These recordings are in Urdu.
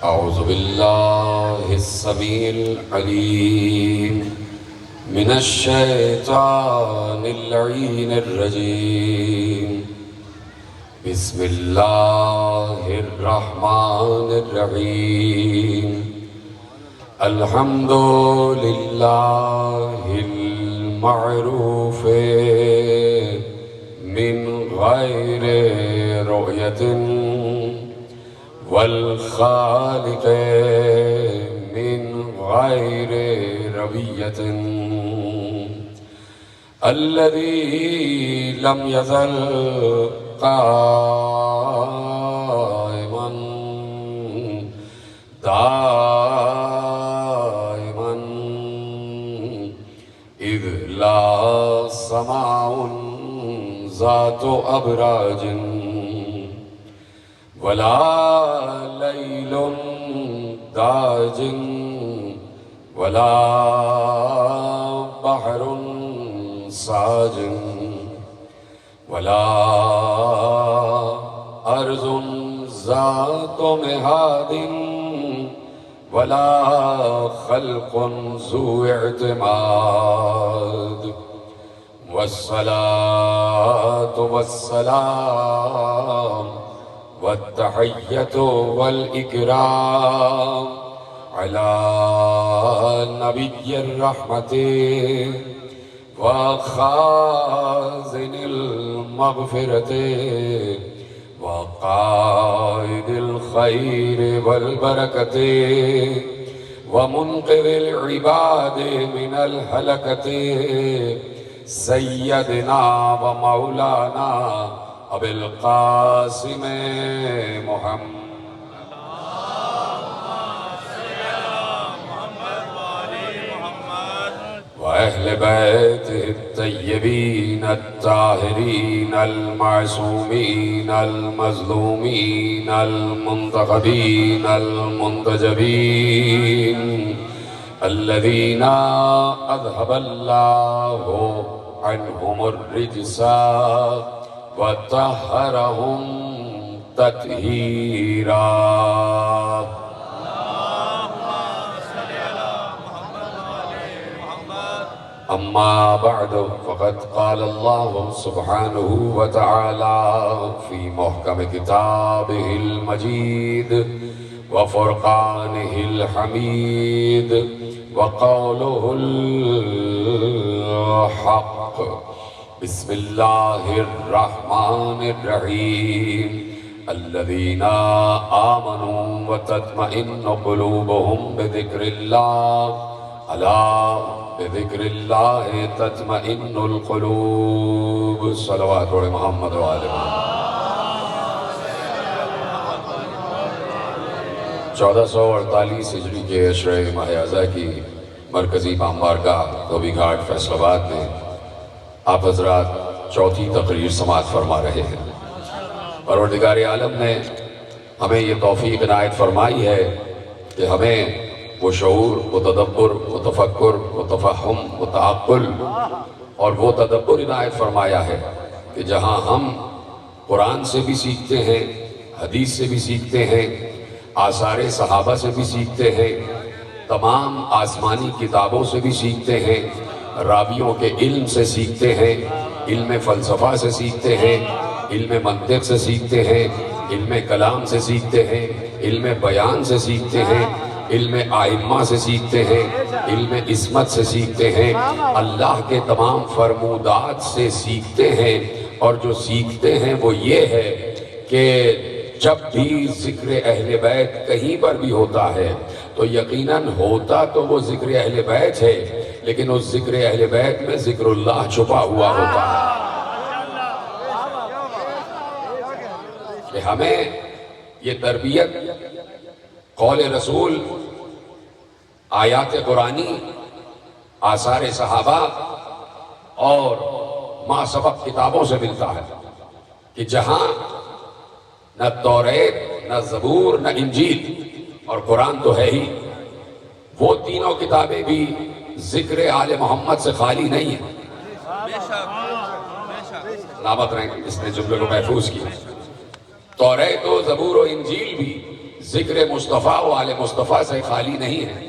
أعوذ بالله السميع العليم من الشيطان اللعين الرجيم. بسم الله الرحمن الرحيم. الحمد لله المعروف من غير رؤية والخالق من غير ربية الذي لم يزل قائما دائما إذ لا سماء ذات أبراج ولا ليل داج ولا بحر ساج ولا أرض ذات مهاد ولا خلق ذو اعتماد. والصلاة والسلام والتحية والإكرام على نبي الرحمة وخازن المغفرة وقائد الخير والبركة ومنقذ العباد من الهلكة سيدنا ومولانا ابو القاسم محمد وأهل بيته الطيبين الطاهرين المعصومين المظلومين المنتخبين المنتجبين الذين أذهب الله عنهم الرجس وطهرهم تطهيرا. أما بعد فقد قال الله سبحانه وتعالى في محكم كتابه المجيد وفرقانه الحميد وقوله الحق. بسم الله الرحمن الرحيم. الذين آمنوا وتطمئن قلوبهم بذكر الله ألا بذكر الله تطمئن القلوب. صلوات محمد وآل محمد. 1448 ہجری کے عشرہ ماہ اعضاء کی مرکزی امام بارگاہ دھوبی گھاٹ فیصل آباد میں آپ حضرات چوتھی تقریر سماعت فرما رہے ہیں. پروردگار عالم نے ہمیں یہ توفیق عنایت فرمائی ہے کہ ہمیں وہ شعور، وہ تدبر، وہ تفکر، وہ تفہم، وہ تعقل اور وہ تدبر عنایت فرمایا ہے کہ جہاں ہم قرآن سے بھی سیکھتے ہیں، حدیث سے بھی سیکھتے ہیں، آثار صحابہ سے بھی سیکھتے ہیں، تمام آسمانی کتابوں سے بھی سیکھتے ہیں، راویوں کے علم سے سیکھتے ہیں، علم فلسفہ سے سیکھتے ہیں، علم منطق سے سیکھتے ہیں، علم کلام سے سیکھتے ہیں، علم بیان سے سیکھتے ہیں، علم آئمہ سے سیکھتے ہیں، علم عصمت سے سیکھتے ہیں، اللہ کے تمام فرمودات سے سیکھتے ہیں. اور جو سیکھتے ہیں وہ یہ ہے کہ جب بھی ذکر اہل بیت کہیں پر بھی ہوتا ہے تو یقیناً ہوتا تو وہ ذکر اہل بیت ہے، لیکن اس ذکر اہل بیت میں ذکر اللہ چھپا ہوا ہوتا ہے. کہ ہمیں یہ تربیت قول رسول، آیات قرآنی، آثار صحابہ اور ما سبق کتابوں سے ملتا ہے کہ جہاں نہ توریت، نہ زبور، نہ انجیل اور قرآن تو ہے ہی، وہ تینوں کتابیں بھی ذکر آل محمد سے خالی نہیں ہیں. سلامت رہیں اس نے جملے کو محفوظ کیا. توریت و زبور و انجیل بھی ذکر مصطفیٰ و آل مصطفیٰ سے خالی نہیں ہے،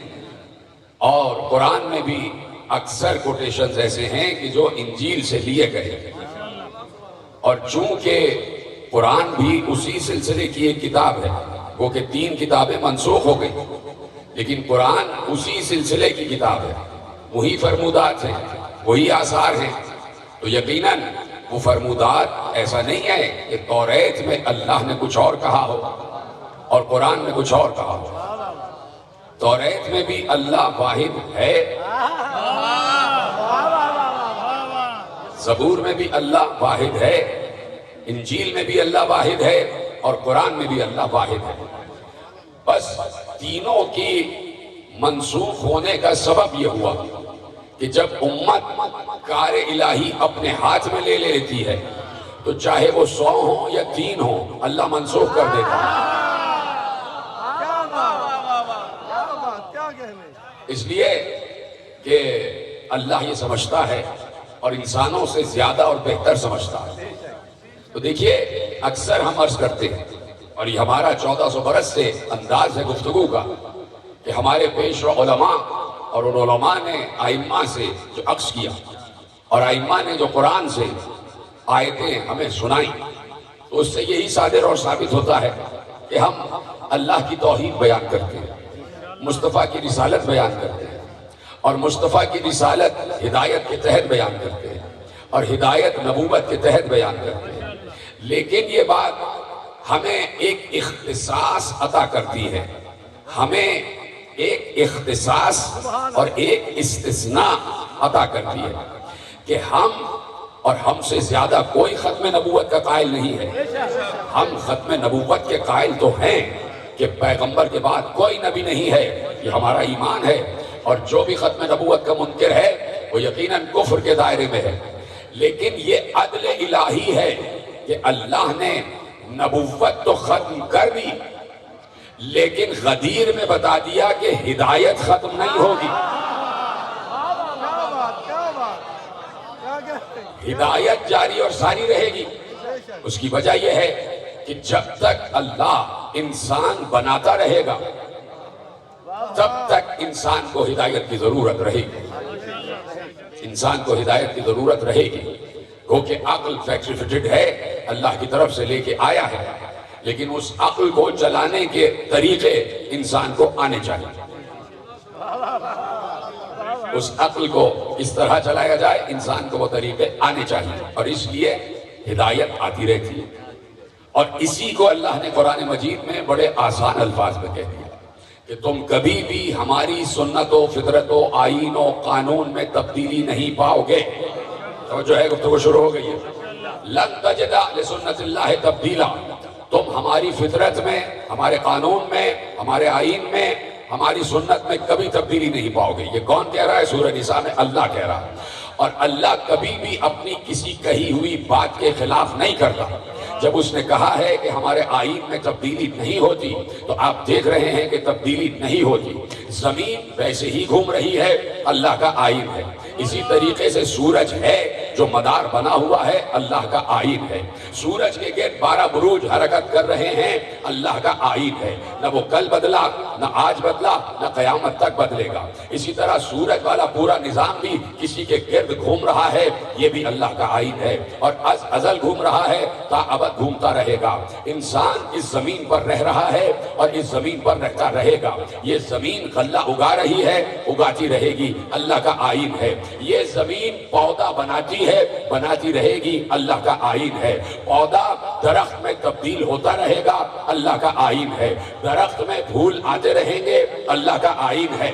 اور قرآن میں بھی اکثر کوٹیشنز ایسے ہیں کہ جو انجیل سے لیے گئے ہیں، اور چونکہ قرآن بھی اسی سلسلے کی ایک کتاب ہے، وہ کہ 3 کتابیں منسوخ ہو گئی، لیکن قرآن اسی سلسلے کی کتاب ہے، وہی فرمودات ہیں، وہی آثار ہیں، تو یقیناً وہ فرمودات ایسا نہیں ہے کہ توریت میں اللہ نے کچھ اور کہا ہو اور قرآن میں کچھ اور کہا ہو۔ توریت میں بھی اللہ واحد ہے، زبور میں بھی اللہ واحد ہے، انجیل میں بھی اللہ واحد ہے، اور قرآن میں بھی اللہ واحد ہے۔ بس تینوں کی منسوخ ہونے کا سبب یہ ہوا کہ جب امت کار الہی اپنے ہاتھ میں لے لیتی ہے تو چاہے وہ 100 ہوں یا 3 ہوں، اللہ منسوخ کر دیتا ہے۔ اس لیے کہ اللہ یہ سمجھتا ہے اور انسانوں سے زیادہ اور بہتر سمجھتا ہے۔ تو دیکھیے، اکثر ہم عرض کرتے ہیں، اور یہ ہمارا 1400 برس سے انداز ہے گفتگو کا، کہ ہمارے پیشوا علماء اور ان علماء نے ائمہ سے جو عکس کیا، اور ائمہ نے جو قرآن سے آیتیں ہمیں سنائیں، تو اس سے یہی صادر اور ثابت ہوتا ہے کہ ہم اللہ کی توحید بیان کرتے ہیں، مصطفیٰ کی رسالت بیان کرتے ہیں، اور مصطفیٰ کی رسالت ہدایت کے تحت بیان کرتے ہیں، اور ہدایت نبوت کے تحت بیان کرتے ہیں۔ لیکن یہ بات ہمیں ایک اختصاص عطا کرتی ہے، ہمیں ایک اختصاص اور ایک استثناء عطا کرتی ہے کہ ہم اور ہم سے زیادہ کوئی ختم نبوت کا قائل نہیں ہے۔ ہم ختم نبوت کے قائل تو ہیں کہ پیغمبر کے بعد کوئی نبی نہیں ہے، یہ ہمارا ایمان ہے، اور جو بھی ختم نبوت کا منکر ہے وہ یقیناً کفر کے دائرے میں ہے۔ لیکن یہ عدل الہی ہے کہ اللہ نے نبوت تو ختم کر دی، لیکن غدیر میں بتا دیا کہ ہدایت ختم نہیں ہوگی، ہدایت جاری اور ساری رہے گی۔ اس کی وجہ یہ ہے کہ جب تک اللہ انسان بناتا رہے گا تب تک انسان کو ہدایت کی ضرورت رہے گی، انسان کو ہدایت کی ضرورت رہے گی، کیونکہ عقل فیکٹری فٹڈ ہے، اللہ کی طرف سے لے کے آیا ہے، لیکن اس عقل کو چلانے کے طریقے انسان کو آنے چاہیے۔ اس عقل کو اس طرح چلایا جائے، انسان کو وہ طریقے آنے چاہیے، اور اس لیے ہدایت آتی رہتی ہے۔ اور اسی کو اللہ نے قرآن مجید میں بڑے آسان الفاظ میں کہہ دیا کہ تم کبھی بھی ہماری سنت و فطرت و آئین و قانون میں تبدیلی نہیں پاؤ گے۔ جو ہے گفتگو شروع ہو گئی ہے، لن تجد لسنت اللہ تبدیلا، تم ہماری فطرت میں، ہمارے قانون میں، ہمارے آئین میں، ہماری سنت میں کبھی تبدیلی نہیں پاؤ گے۔ یہ کون کہہ رہا ہے؟ سورہ نساء میں اللہ کہہ رہا ہے، اور اللہ کبھی بھی اپنی کسی کہی ہوئی بات کے خلاف نہیں کرتا۔ جب اس نے کہا ہے کہ ہمارے آئین میں تبدیلی نہیں ہوتی، تو آپ دیکھ رہے ہیں کہ تبدیلی نہیں ہوتی، زمین ویسے ہی گھوم رہی ہے، اللہ کا آئین ہے۔ اسی طریقے سے سورج ہے جو مدار بنا ہوا ہے، اللہ کا آئین ہے۔ سورج کے گرد 12 بروج حرکت کر رہے ہیں، اللہ کا آئین ہے۔ نہ وہ کل بدلا، نہ آج بدلا، نہ قیامت تک بدلے گا۔ اسی طرح سورج والا پورا نظام بھی کسی کے گرد گھوم رہا ہے، یہ بھی اللہ کا آئین ہے، اور از ازل گھوم رہا ہے، تا ابد گھومتا رہے گا۔ انسان اس زمین پر رہ رہا ہے اور اس زمین پر رہتا رہے گا۔ یہ زمین غلہ اگا رہی ہے، اگاتی رہے گی، اللہ کا آئین ہے۔ یہ زمین پودا بناتی ہے، بناتی رہے گی، اللہ کا آئین ہے۔ پودا درخت میں تبدیل ہوتا رہے گا، اللہ کا آئین ہے۔ درخت میں پھول آتے رہیں گے، اللہ کا آئین ہے۔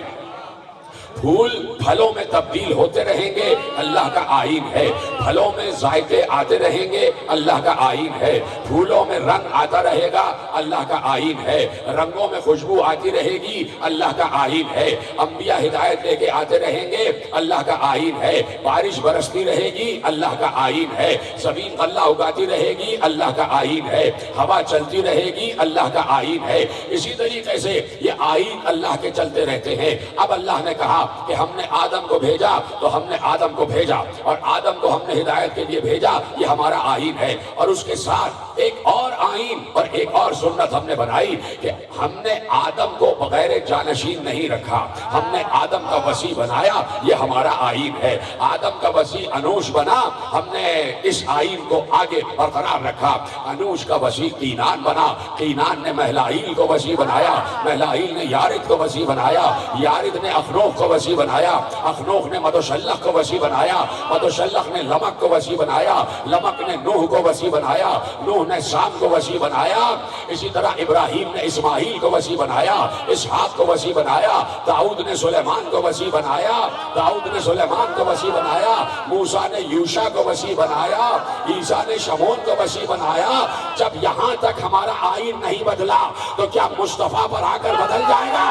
پھول پھلوں میں تبدیل ہوتے رہیں گے، اللہ کا آئین ہے۔ پھلوں میں ذائقے آتے رہیں گے، اللہ کا آئین ہے۔ پھولوں میں رنگ آتا رہے گا، اللہ کا آئین ہے۔ رنگوں میں خوشبو آتی رہے گی، اللہ کا آئین ہے۔ انبیاء ہدایت لے کے آتے رہیں گے، اللہ کا آئین ہے۔ بارش برستی رہے گی، اللہ کا آئین ہے۔ زمین غلہ اگاتی رہے گی، اللہ کا آئین ہے۔ ہوا چلتی رہے گی، اللہ کا آئین ہے۔ اسی طریقے سے یہ آئین اللہ کے چلتے رہتے ہیں۔ اب اللہ نے کہا کہ ہم نے آدم کو بھیجا تو ہم نے آدم کو بھیجا، اور آدم کو ہم نے ہدایت کے لیے بھیجا، یہ ہمارا آئین ہے۔ اور اس کے ساتھ ایک اور آئین اور ایک اور سنت ہم نے بنائی کہ ہم نے آدم کو بغیر جانشین نہیں رکھا، ہم نے آدم کا وسیع بنایا، یہ ہمارا آئین ہے۔ آدم کا وسیع انوش بنا، ہم نے اس آئین کو آگے برقرار رکھا۔ انوش کا وسیع قینان بنا، قینان نے مہلائیل کو وسیع بنایا، مہلائیل نے یارد کو وسیع بنایا، یارد نے اخنوخ کو وسیع بنایا، اخنوخ نے مدوشلخ کو وسیع بنایا، مدوشلخ نے لمک کو وسیع بنایا، لمک نے نوح کو وسیع بنایا، نوح نے سام کو وسیع بنایا، اسی طرح ابراہیم نے اسماعیل کو وسیع بنایا، اسحاق کو وسیع بنایا، داؤد نے سلیمان کو وسیع بنایا، داؤد نے سلیمان کو وسیع بنایا، موسیٰ نے یوشع کو وسیع بنایا، عیسیٰ نے شمعون کو وسیع بنایا۔ جب یہاں تک ہمارا آئین نہیں بدلا تو کیا مصطفیٰ پر آ کر بدل جائے گا؟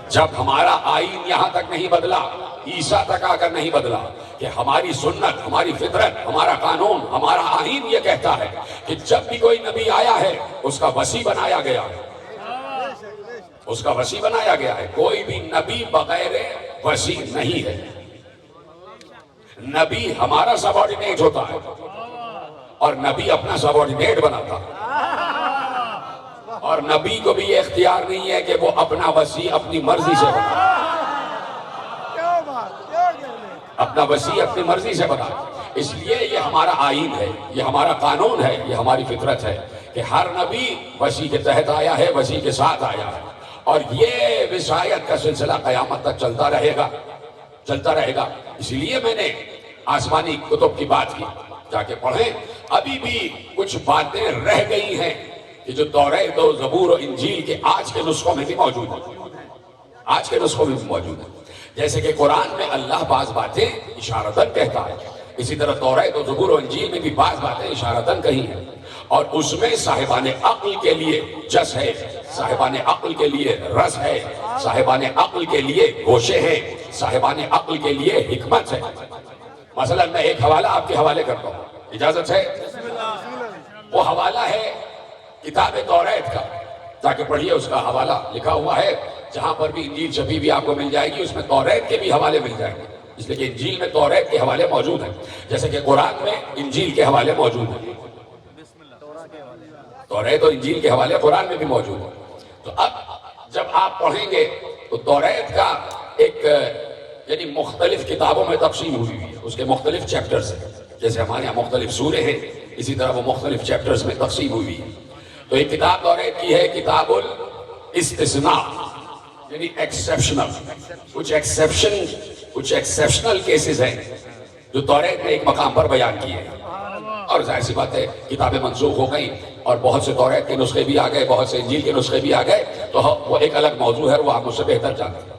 جب ہمارا آئین یہاں تک نہیں بدلا، عیسیٰ تک آ کر نہیں بدلا، کہ ہماری سنت، ہماری فطرت، ہمارا قانون، ہمارا آئین یہ کہتا ہے کہ جب بھی کوئی نبی آیا ہے اس کا وسیع بنایا گیا ہے، اس کا وسیع بنایا گیا ہے۔ کوئی بھی نبی بغیر وسیع نہیں ہے۔ نبی ہمارا سبارڈینیٹ ہوتا ہے اور نبی اپنا سبارڈینیٹ بناتا ہے، اور نبی کو بھی یہ اختیار نہیں ہے کہ وہ اپنا وسیع اپنی مرضی سے بنائے، اپنا وسیع اپنی مرضی سے بنائے۔ اس لیے یہ ہمارا آئین ہے، یہ ہمارا قانون ہے، یہ ہماری فطرت ہے کہ ہر نبی وسیع کے تحت آیا ہے، وسیع کے ساتھ آیا ہے، اور یہ وصایت کا سلسلہ قیامت تک چلتا رہے گا، چلتا رہے گا۔ اس لیے میں نے آسمانی کتب کی بات کی، جا کے پڑھیں۔ ابھی بھی کچھ باتیں رہ گئی ہیں کہ جو توریت و زبور و انجیل کے آج کے نسخوں میں بھی موجود ہیں، آج کے نسخوں میں بھی موجود ہیں۔ جیسے کہ قرآن میں اللہ بعض باتیں اشارتاً کہتا ہے، اسی طرح توریت و زبور و انجیل میں بھی بعض باتیں اشارتاً کہی ہیں، اور اس میں صاحبان عقل کے لیے جس ہے، صاحبان عقل کے لیے رس ہے، صاحبان عقل کے لیے گوشے ہیں، صاحبان عقل کے لیے حکمت ہے۔ مثلا میں ایک حوالہ آپ کے حوالے کرتا ہوں، اجازت ہے؟ وہ حوالہ ہے کتاب توریت کا، جا کے پڑھیے، اس کا حوالہ لکھا ہوا ہے، جہاں پر بھی انجیل چھپی بھی آپ کو مل جائے گی، اس میں توریت کے بھی حوالے مل جائیں گے، اس لیے کہ انجیل میں توریت کے حوالے موجود ہیں، جیسے کہ قرآن میں انجیل کے حوالے موجود ہیں، توریت اور انجیل کے حوالے قرآن میں بھی موجود ہیں۔ تو اب جب آپ پڑھیں گے تو توریت کا ایک یعنی مختلف کتابوں میں تقسیم ہوئی ہے، اس کے مختلف چیپٹرز ہیں، جیسے ہمارے یہاں مختلف سورے ہیں، اسی طرح وہ مختلف چیپٹرز میں تقسیم ہوئی ہے۔ تو ایک کتاب توریت کی ہے کتاب الاستثناء، یعنی ایکسیپشنل، کچھ ایکسیپشنل کیسز ہیں جو توریت نے ایک مقام پر بیان کیے ہیں، اور ظاہر سی بات ہے کتابیں منسوخ ہو گئیں اور بہت سے توریت کے نسخے بھی آ گئے، بہت سے انجیل کے نسخے بھی آ گئے، تو وہ ایک الگ موضوع ہے، وہ آپ مجھ سے بہتر جانتے ہیں۔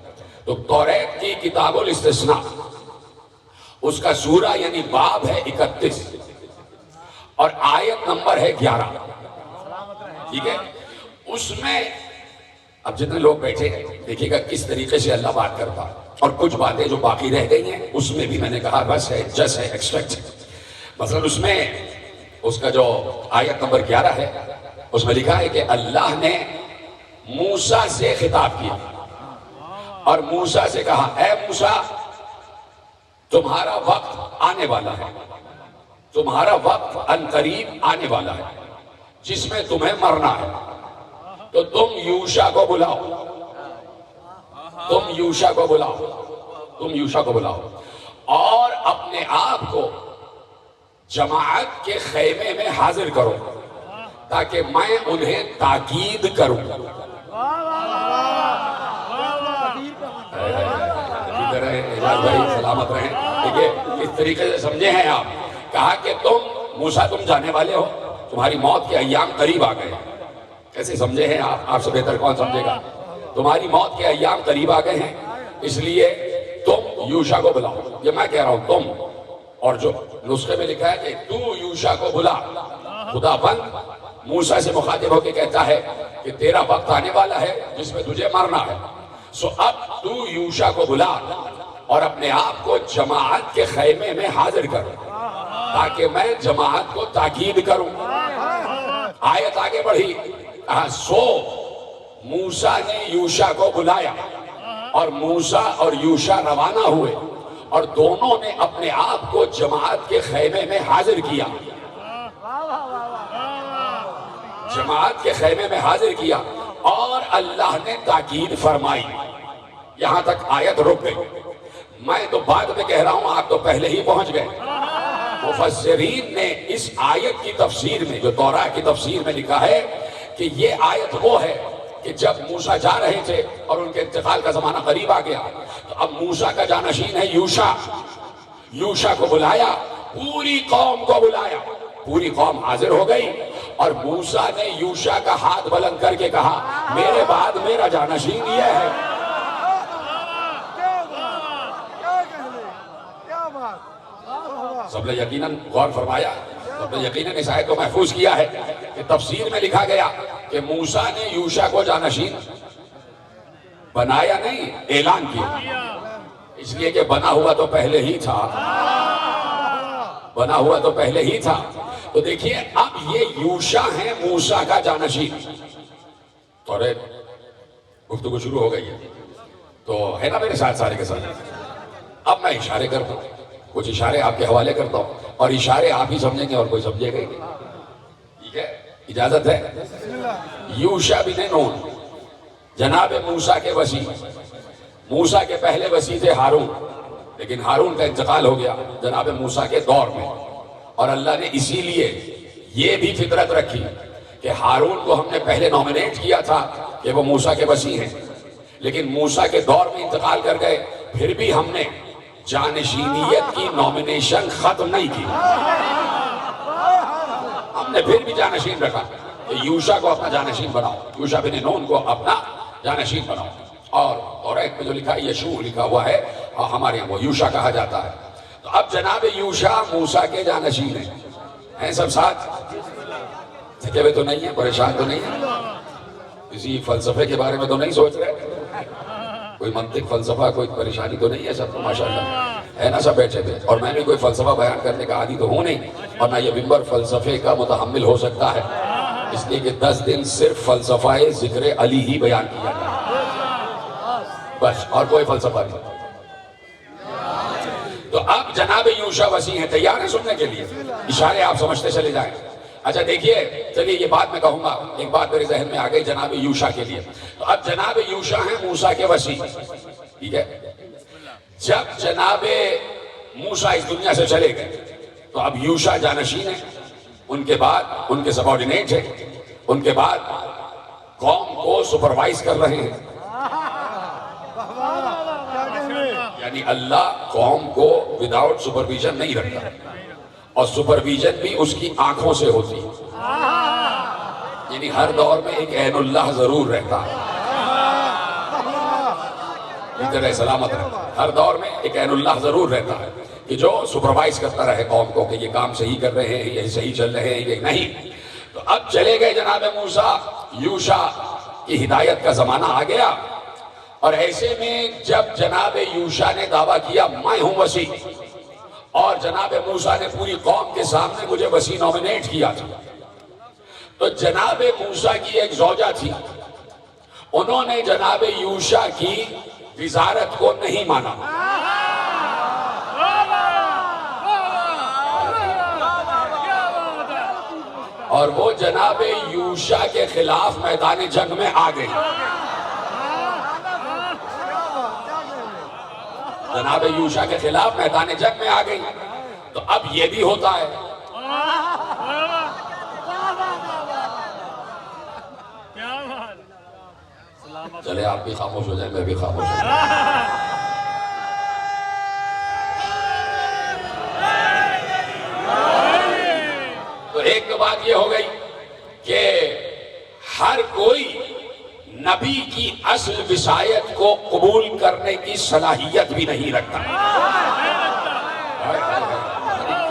تو توریت کی کتاب الاستثناء، اس کا سورہ یعنی باب ہے 31 اور آیت نمبر ہے 11، ٹھیک ہے؟ اس میں اب جتنے لوگ بیٹھے ہیں دیکھیے گا کس طریقے سے اللہ بات کرتا ہے، اور کچھ باتیں جو باقی رہ گئی ہیں اس میں بھی میں نے کہا بس ہے، جس ہے، ایکسٹریکٹ ہے۔ مثلا اس میں اس کا جو آیت نمبر 11 ہے، اس میں لکھا ہے کہ اللہ نے موسیٰ سے خطاب کیا اور موسیٰ سے کہا، اے موسیٰ تمہارا وقت آنے والا ہے، تمہارا وقت عنقریب آنے والا ہے جس میں تمہیں مرنا ہے، تو تم یوشع کو بلاؤ، تم یوشع کو بلاؤ، تم یوشع کو بلاؤ اور اپنے آپ کو جماعت کے خیمے میں حاضر کرو تاکہ میں انہیں تاکید کروں۔ سلامت رہیں۔ دیکھیے اس طریقے سے سمجھے ہیں آپ، کہا کہ تم موسیٰ تم جانے والے ہو، تمہاری موت کے ایام قریب آ گئے ہیں۔ کیسے سمجھے ہیں آپ سے بہتر کون سمجھے گا؟ تمہاری موت کے ایام قریب آ گئے ہیں، اس لیے تم یوشع کو بلاؤ۔ یہ میں کہہ رہا ہوں تم، اور جو نسخے میں لکھا ہے کہ تو یوشع کو بلا، خدا بند موسیٰ سے مخاطب ہو کے کہتا ہے کہ تیرا وقت آنے والا ہے جس میں تجھے مرنا ہے، سو اب تو یوشع کو بلا اور اپنے آپ کو جماعت کے خیمے میں حاضر کر۔ تاکہ میں جماعت کو تاکید کروں۔ آیت آگے بڑھی، سو موسیٰ نے یوشع کو بلایا اور موسیٰ اور یوشع روانہ ہوئے اور دونوں نے اپنے آپ کو جماعت کے خیمے میں حاضر کیا، جماعت کے خیمے میں حاضر کیا، اور اللہ نے تاکید فرمائی۔ یہاں تک آیت رک گئی۔ میں تو بعد میں کہہ رہا ہوں، آپ تو پہلے ہی پہنچ گئے۔ مفسرین نے اس آیت کی تفسیر میں، جو توراہ کی تفسیر میں لکھا ہے کہ یہ آیت وہ ہے کہ جب موسیٰ جا رہے تھے اور ان کے انتقال کا زمانہ قریب آ گیا، تو اب موسیٰ کا جانشین ہے یوشع۔ یوشع کو بلایا، پوری قوم کو بلایا، پوری قوم حاضر ہو گئی، اور موسیٰ نے یوشع کا ہاتھ بلند کر کے کہا، میرے بعد میرا جانشین یہ ہے۔ سب نے یقیناً غور فرمایا، سب نے یقیناً اس آیت کو محفوظ کیا ہے کہ تفسیر میں لکھا گیا کہ موسیٰ نے یوشع کو جانشین بنایا نہیں، اعلان کیا، اس لیے کہ بنا ہوا تو پہلے ہی تھا، بنا ہوا تو پہلے ہی تھا۔ تو دیکھیے اب یہ یوشع ہے موسیٰ کا جانشین۔ اور گفتگو شروع ہو گئی ہے تو ہے نا میرے ساتھ سارے کے ساتھ۔ اب میں اشارے کرتا ہوں، کچھ اشارے آپ کے حوالے کرتا ہوں، اور اشارے آپ ہی سمجھیں گے اور کوئی سمجھے گا ہی نہیں، ٹھیک ہے؟ اجازت ہے؟ یوشع بن نون جناب موسیٰ کے وصی، موسیٰ کے پہلے وصی تھے ہارون، لیکن ہارون کا انتقال ہو گیا جناب موسیٰ کے دور میں، اور اللہ نے اسی لیے یہ بھی فطرت رکھی کہ ہارون کو ہم نے پہلے نومینیٹ کیا تھا کہ وہ موسیٰ کے وصی ہیں، لیکن موسیٰ کے دور میں انتقال کر گئے، پھر بھی ہم نے جانشینیت کی نومینیشن ختم نہیں کی، ہم نے پھر بھی جانشین رکھا کہ یوشع کو اپنا جانشین بناؤ، یوشع بن نون کو اپنا جانشین بناؤ۔ اور توریت میں جو لکھا ہے یشوع لکھا ہوا ہے، اور ہمارے یہاں وہ یوشع کہا جاتا ہے۔ تو اب جناب یوشع موسیٰ کے جانشین ہیں سب ساتھ؟ تھکے ہوئے تو نہیں ہیں، پریشان تو نہیں ہیں، کسی فلسفے کے بارے میں تو نہیں سوچ رہے، کوئی منطق فلسفہ کوئی پریشانی تو نہیں ہے سب کو؟ ماشاءاللہ ہے نا سب بیٹھے ہوئے؟ اور میں بھی کوئی فلسفہ بیان کرنے کا عادی تو ہوں نہیں، اور نہ یہ ممبر فلسفے کا متحمل ہو سکتا ہے، اس لیے کہ 10 دن صرف فلسفہ ذکر علی ہی بیان کیا جائے، بس، اور کوئی فلسفہ نہیں۔ تو اب جناب یوشع وصی ہیں، تیار ہیں سننے کے لیے؟ اشارے آپ سمجھتے چلے جائیں۔ اچھا دیکھیے، چلیے یہ بات میں کہوں گا، ایک بات میرے ذہن میں آ گئی جناب یوشع کے لیے۔ تو اب جناب یوشع ہیں موسیٰ کے وصی، ٹھیک ہے؟ جب جناب موسیٰ اس دنیا سے چلے گئے تو اب یوشع جانشین ہیں، ان کے بعد ان کے سبارڈینیٹ ہیں، ان کے بعد قوم کو سپروائز کر رہے ہیں، یعنی اللہ قوم کو وداؤٹ سپرویژن نہیں رکھتا، اور سپرویژن بھی اس کی آنکھوں سے ہوتی ہے، یعنی ہر دور میں ایک عین اللہ ضرور رہتا ہے، ادھر سلامت رہتا ہے، ہر دور میں ایک عین اللہ ضرور رہتا ہے کہ جو سپروائز کرتا رہے قوم کو کہ یہ کام صحیح کر رہے ہیں، یہ صحیح چل رہے ہیں، یہ نہیں۔ تو اب چلے گئے جناب موسیٰ، یوشع کی ہدایت کا زمانہ آ گیا، اور ایسے میں جب جناب یوشع نے دعویٰ کیا میں ہوں وصی، اور جناب موسیٰ نے پوری قوم کے سامنے مجھے وصی نومینیٹ کیا تھا، تو جناب موسیٰ کی ایک زوجہ تھی، انہوں نے جناب یوشع کی وزارت کو نہیں مانا، اور وہ جناب یوشع کے خلاف میدان جنگ میں آ گئی، جناب یوشع کے خلاف میدان جنگ میں آ گئی۔ تو اب یہ بھی ہوتا ہے، چلے آپ بھی خاموش ہو جائیں، میں بھی خاموش ہو جائیں۔ تو ایک تو بات یہ ہو گئی کہ ہر کوئی نبی کی اصل وصایت کو قبول کرنے کی صلاحیت بھی نہیں رکھتا،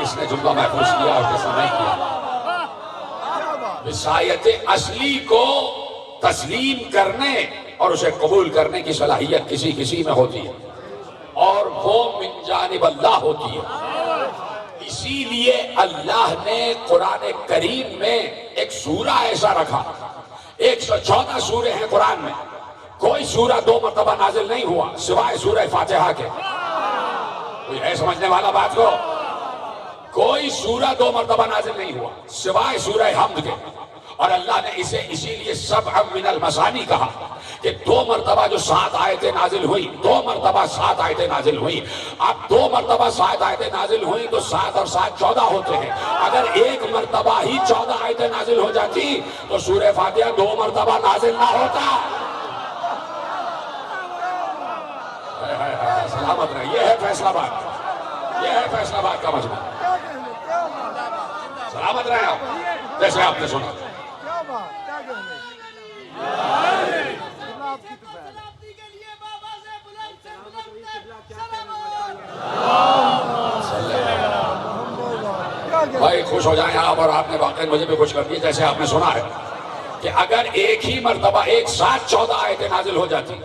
کس نے جملہ محفوظ کیا اور کس نے نہیں کیا؟ وصایت اصلی کو تسلیم کرنے اور اسے قبول کرنے کی صلاحیت کسی کسی میں ہوتی ہے، اور وہ من جانب اللہ ہوتی ہے، اس اسی لیے اللہ نے قرآن کریم میں ایک سورہ ایسا رکھا، 114 سورے ہیں قرآن میں، کوئی سورہ 2 مرتبہ نازل نہیں ہوا سوائے سورہ فاتحہ کے۔ کوئی ہے سمجھنے والا بات کو؟ کوئی سورہ 2 مرتبہ نازل نہیں ہوا سوائے سورہ حمد کے، اور اللہ نے اسے اسی لیے سبع من المثانی کہا کہ 2 مرتبہ جو 7 آیتیں نازل ہوئی، 2 مرتبہ 7 آیتیں نازل ہوئی۔ اب 2 مرتبہ 7 آیتیں نازل ہوئی تو 7 اور 7 14 ہوتے ہیں۔ اگر 1 مرتبہ ہی 14 آیتیں نازل ہو جاتی تو سورہ فاتحہ 2 مرتبہ نازل نہ ہوتا۔ سلامت رہے، یہ ہے فیصلہ آباد، یہ ہے فیصلہ آباد کا مجمع۔ سلامت رہے آپ، جیسے آپ نے سنا۔ بھائی خوش ہو جائیں آپ، اور آپ نے واقعی مجھے بھی خوش کر دی، جیسے آپ نے سنا ہے کہ اگر ایک ہی مرتبہ ایک ساتھ 14 آیتیں نازل ہو جاتی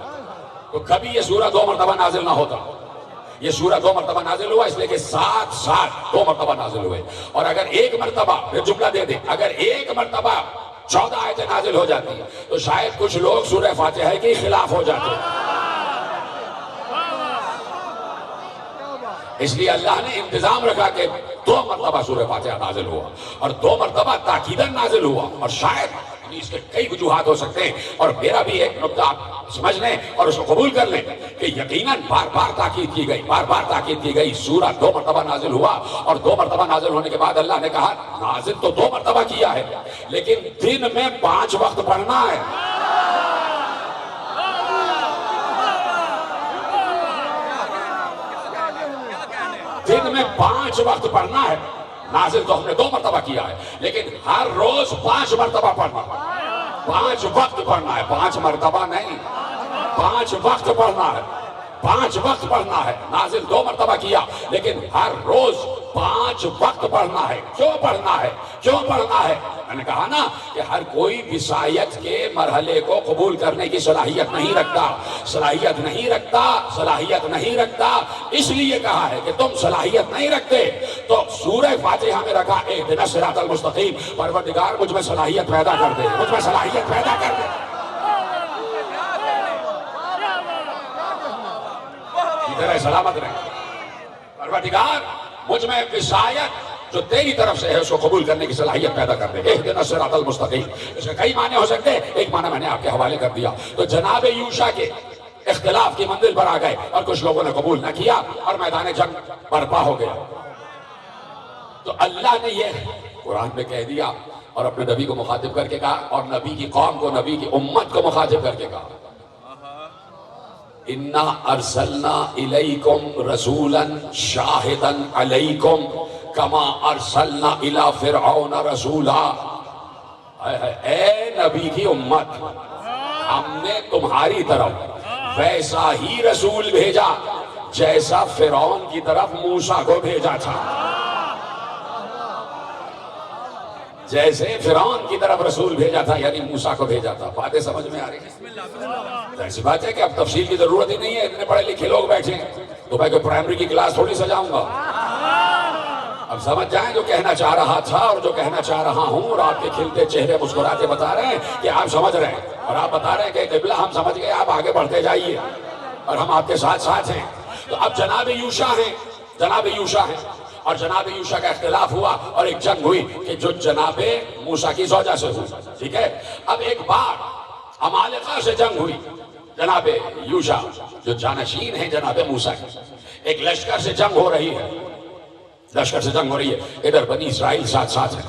تو کبھی یہ سورہ 2 مرتبہ نازل نہ ہوتا۔ یہ سورہ 2 مرتبہ نازل ہوا اس لیے کہ 7 2 مرتبہ نازل ہوئے، اور اگر ایک مرتبہ، پھر جملہ دے دیں، اگر ایک مرتبہ 14 آیتیں نازل ہو جاتی تو شاید کچھ لوگ سورہ فاتحہ کے خلاف ہو جاتے۔ اس لیے اللہ نے انتظام رکھا کہ 2 مرتبہ سورہ فاتحہ نازل ہوا، اور 2 مرتبہ تاکیداً نازل ہوا، اور شاید اس کے کئی وجوہات ہو سکتے ہیں، اور میرا بھی ایک نقطہ آپ سمجھ لیں اور اس کو قبول کر لیں کہ یقیناً بار بار تاکید کی گئی، بار بار تاکید کی گئی۔ سورہ 2 مرتبہ نازل ہوا، اور 2 مرتبہ نازل ہونے کے بعد اللہ نے کہا نازل تو 2 مرتبہ کیا ہے لیکن دن میں 5 وقت پڑھنا ہے۔ دن میں 5 وقت پڑھنا ہے۔ نازل تو ہم نے 2 مرتبہ کیا ہے لیکن ہر روز 5 مرتبہ پڑھنا ہے، 5 وقت پڑھنا ہے، 5 مرتبہ نہیں، 5 وقت پڑھنا ہے، 5 وقت پڑھنا ہے۔ نازل 2 مرتبہ کیا لیکن ہر روز 5 وقت پڑھنا ہے۔ کیوں پڑھنا ہے؟ کیوں پڑھنا ہے؟ میں نے کہا نا کہ ہر کوئی وصایت کے مرحلے کو قبول کرنے کی صلاحیت نہیں رکھتا، صلاحیت نہیں رکھتا، صلاحیت نہیں رکھتا۔ اس لیے کہا ہے کہ تم صلاحیت نہیں رکھتے تو سورہ فاتحہ میں رکھا اہدنا الصراط المستقیم، پروردگار مجھ میں صلاحیت پیدا کر دے، مجھ میں صلاحیت پیدا کر دے۔ ادھر سلامت رہے، پروردگار مجھ میں وصایت جو تیری طرف سے ہے اس کو قبول کرنے کی صلاحیت پیدا کر دے۔ اہدنا الصراط المستقیم، اس کے کئی معنی ہو سکتے ہیں، ایک معنی میں نے آپ کے حوالے کر دیا۔ تو جناب یوشع کے اختلاف کی منزل پر آ گئے اور کچھ لوگوں نے قبول نہ کیا اور میدان جنگ برپا ہو گیا۔ تو اللہ نے یہ قرآن میں کہہ دیا اور اپنے نبی کو مخاطب کر کے کہا، اور نبی کی قوم کو، نبی کی امت کو مخاطب کر کے کہا، اِنَّا أَرْسَلْنَا إِلَيْكُمْ رَسُولًا شَاهِدًا عَلَيْكُمْ كَمَا أَرْسَلْنَا إِلَىٰ فِرْعَوْنَ رَسُولًا۔ اے نبی کی امت، ہم نے تمہاری طرف ویسا ہی رسول بھیجا جیسا فرعون کی طرف موسیٰ کو بھیجا تھا۔ جیسے فرعون کی طرف رسول بھیجا تھا یعنی موسیٰ کو بھیجا تھا۔ باتیں سمجھ میں آ رہی ہیں؟ ایسی بات ہے کہ اب تفصیل کی ضرورت ہی نہیں ہے، اتنے پڑھے لکھے لوگ بیٹھے ہیں تو میں کوئی پرائمری کی کلاس تھوڑی سجاؤں گا۔ اب سمجھ جائیں جو کہنا چاہ رہا تھا اور جو کہنا چاہ رہا ہوں، اور آپ کے کھلتے چہرے مسکراتے بتا رہے ہیں کہ آپ سمجھ رہے ہیں، اور آپ بتا رہے ہیں کہ قبلہ ہم سمجھ گئے، آپ آگے بڑھتے جائیے اور ہم آپ کے ساتھ ساتھ ہیں۔ تو اب جناب یوشع ہیں، جناب یوشع ہیں، اور جناب یوشع کا اختلاف ہوا اور ایک جنگ ہوئی کہ جو جناب موسیٰ کی زوجہ سے ہوئی، ٹھیک ہے۔ اب ایک بار عمالقہ سے جنگ ہوئی، جناب یوشع جو جانشین ہیں جناب موسیٰ کی، ایک لشکر سے جنگ ہو رہی ہے، لشکر سے جنگ ہو رہی ہے، ادھر بنی اسرائیل ساتھ ساتھ ہے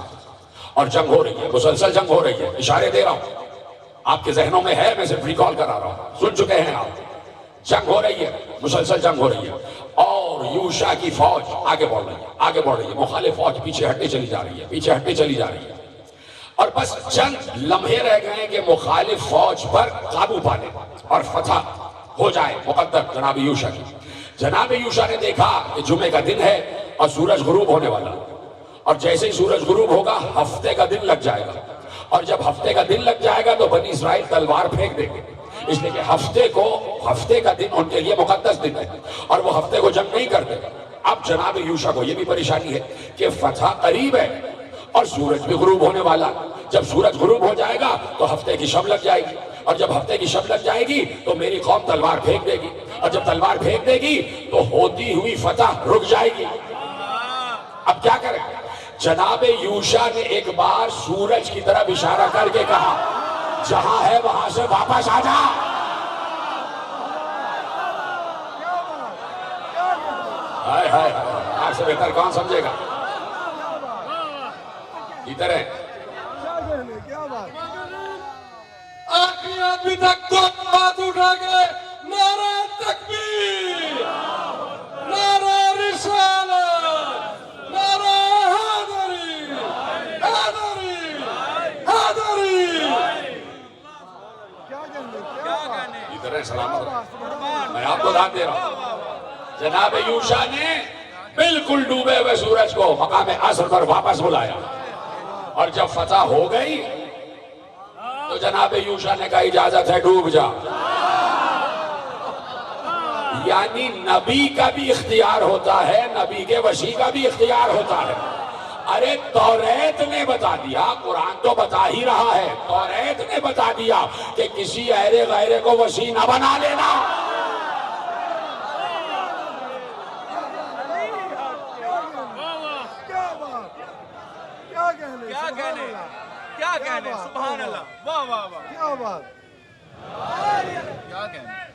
اور جنگ ہو رہی ہے، مسلسل جنگ ہو رہی ہے۔ اشارے دے رہا ہوں، آپ کے ذہنوں میں ہے، میں صرف ریکال کرا رہا ہوں، سن چکے ہیں آپ۔ جنگ ہو رہی ہے، مسلسل جنگ ہو رہی ہے، اور یوشع کی فوج آگے بڑھ رہی ہے، آگے بڑھ رہی ہے، مخالف فوج پیچھے ہٹتی چلی جا رہی ہے، پیچھے ہٹتی چلی جا رہی ہے، اور بس چند لمحے رہ گئے کہ مخالف فوج پر قابو پانے اور فتح ہو جائے مقدر جناب یوشع کی۔ جناب یوشع نے دیکھا کہ جمعے کا دن ہے اور سورج غروب ہونے والا، اور جیسے ہی سورج غروب ہوگا ہفتے کا دن لگ جائے گا، اور جب ہفتے کا دن لگ جائے گا تو بنی اسرائیل تلوار پھینک دیں گے، اس لیے کہ ہفتے کا دن ان کے لیے مقدس دن ہے اور وہ ہفتے کو جنگ نہیں کرتے۔ اب اب جناب یوشع کو یہ بھی پریشانی ہے کہ فتح قریب ہے اور سورج بھی غروب ہونے والا. جب سورج غروب ہو جائے گا تو ہفتے کی شب لگ جائے گی, اور جب ہفتے کی شب لگ جائے گی تو میری قوم تلوار پھینک دے گی, اور جب تلوار پھینک دے گی تو ہوتی ہوئی فتح رک جائے گی. اب کیا کریں؟ جناب یوشع نے ایک بار سورج کی طرف اشارہ کر کے کہا جہاں ہے وہاں سے واپس آ جا. ہائے ہائے, آپ سے بہتر کون سمجھے گا؟ ادھر ہے آخری آدمی تک تو بات اٹھا کے نعرہ تکبیر, نعرہ رسالت, نعرہ حیدری, حیدری, حیدری. ادھر ہے, سلامت. میں آپ کو دھیان دے رہا ہوں. جناب یوشع نے بالکل ڈوبے ہوئے سورج کو مقام عصر پر واپس بلایا, اور جب فتح ہو گئی تو جناب یوشع نے کہا اجازت ہے ڈوب جا. یعنی نبی کا بھی اختیار ہوتا ہے, نبی کے وحی کا بھی اختیار ہوتا ہے. ارے توریت نے بتا دیا, قرآن تو بتا ہی رہا ہے, توریت نے بتا دیا کہ کسی اہل غیرے کو وحی نہ بنا لینا. کیا کہنے, سبحان اللہ, واہ واہ واہ, کیا بات, کیا کہنے.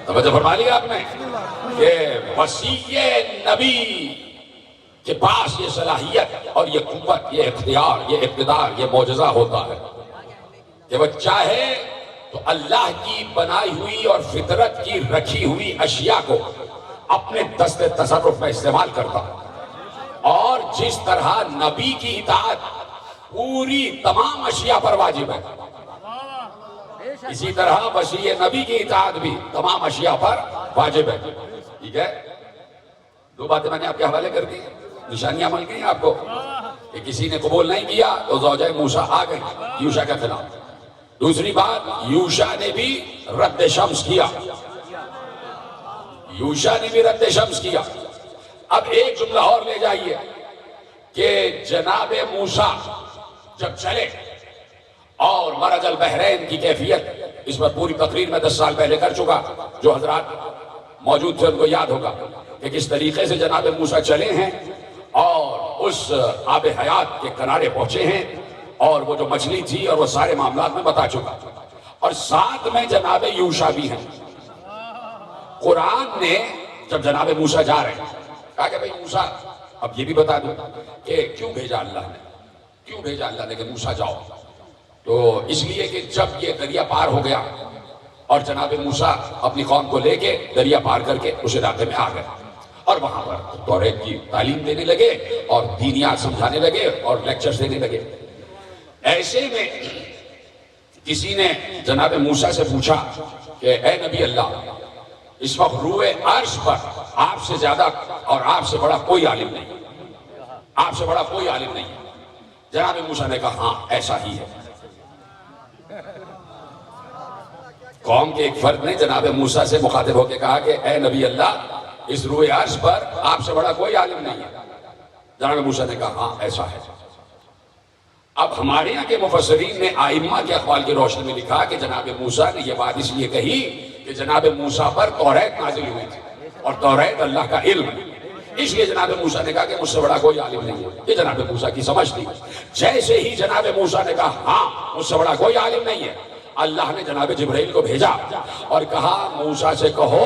توجہ فرما لیا آپ نے کہ وصی نبی کے پاس یہ صلاحیت اور یہ قوت, یہ اختیار, یہ اقتدار, یہ معجزہ ہوتا ہے کہ وہ چاہے تو اللہ کی بنائی ہوئی اور فطرت کی رکھی ہوئی اشیاء کو اپنے دست تصرف میں استعمال کرتا, اور جس طرح نبی کی اطاعت پوری تمام اشیاء پر واجب ہے, اسی طرح وصی نبی کی اطاعت بھی تمام اشیاء پر واجب ہے. ٹھیک ہے, دو باتیں میں نے آپ کے حوالے کر دی, نشانیاں مل گئی آپ کو کہ کسی نے قبول نہیں کیا تو زوجہ موسیٰ آ گئی یوشع کے خلاف. دوسری بات, یوشع نے بھی رد شمس کیا, یوشع نے بھی رد شمس کیا. اب ایک جملہ اور لے جائیے کہ جناب موسیٰ جب چلے اور مرج البحرین کی کیفیت, اس پر پوری تقریر میں 10 سال پہلے کر چکا, جو حضرات موجود تھے ان کو یاد ہوگا کہ کس طریقے سے جناب موسیٰ چلے ہیں اور اس آب حیات کے کنارے پہنچے ہیں, اور وہ جو مچھلی تھی اور وہ سارے معاملات میں بتا چکا, اور ساتھ میں جناب یوشع بھی ہیں. قرآن نے جب جناب موسیٰ جا رہے ہیں کہا کہ بھئی موسیٰ اب یہ بھی بتا دو کہ کیوں بھیجا اللہ نے کہ موسیٰ جاؤ. تو اس لیے کہ جب یہ دریا پار ہو گیا اور جناب موسیٰ اپنی قوم کو لے کے دریا پار کر کے اس علاقے میں آ گئے, اور وہاں پر توریت کی تعلیم دینے لگے اور دینیات سمجھانے لگے اور لیکچرز دینے لگے. ایسے میں کسی نے جناب موسیٰ سے پوچھا کہ اے نبی اللہ, اس وقت روئے عرش پر آپ سے زیادہ اور آپ سے بڑا کوئی عالم نہیں, آپ سے بڑا کوئی عالم نہیں. جناب موسیٰ نے کہا ہاں ایسا ہی ہے. قوم کے ایک فرد نے جناب موسیٰ سے مخاطب ہو کے کہا کہ اے نبی اللہ, اس روئے عرش پر آپ سے بڑا کوئی عالم نہیں ہے. جناب موسیٰ نے کہا ہاں ایسا ہے. اب ہمارے یہاں کے مفسرین نے ائمہ کے اقوال کی روشنی میں لکھا کہ جناب موسیٰ نے یہ بات اس لیے کہی کہ جناب موسیٰ پر توریت نازل ہوئی تھی, اور توریت اللہ کا علم, اس لیے جناب موسیٰ نے کہا کہ مجھ سے بڑا کوئی عالم نہیں ہے. یہ جناب موسیٰ کی سمجھ تھی. جیسے ہی جناب موسیٰ نے کہا ہاں مجھ سے بڑا کوئی عالم نہیں ہے, اللہ نے جناب جبرائیل کو بھیجا اور کہا موسیٰ سے کہو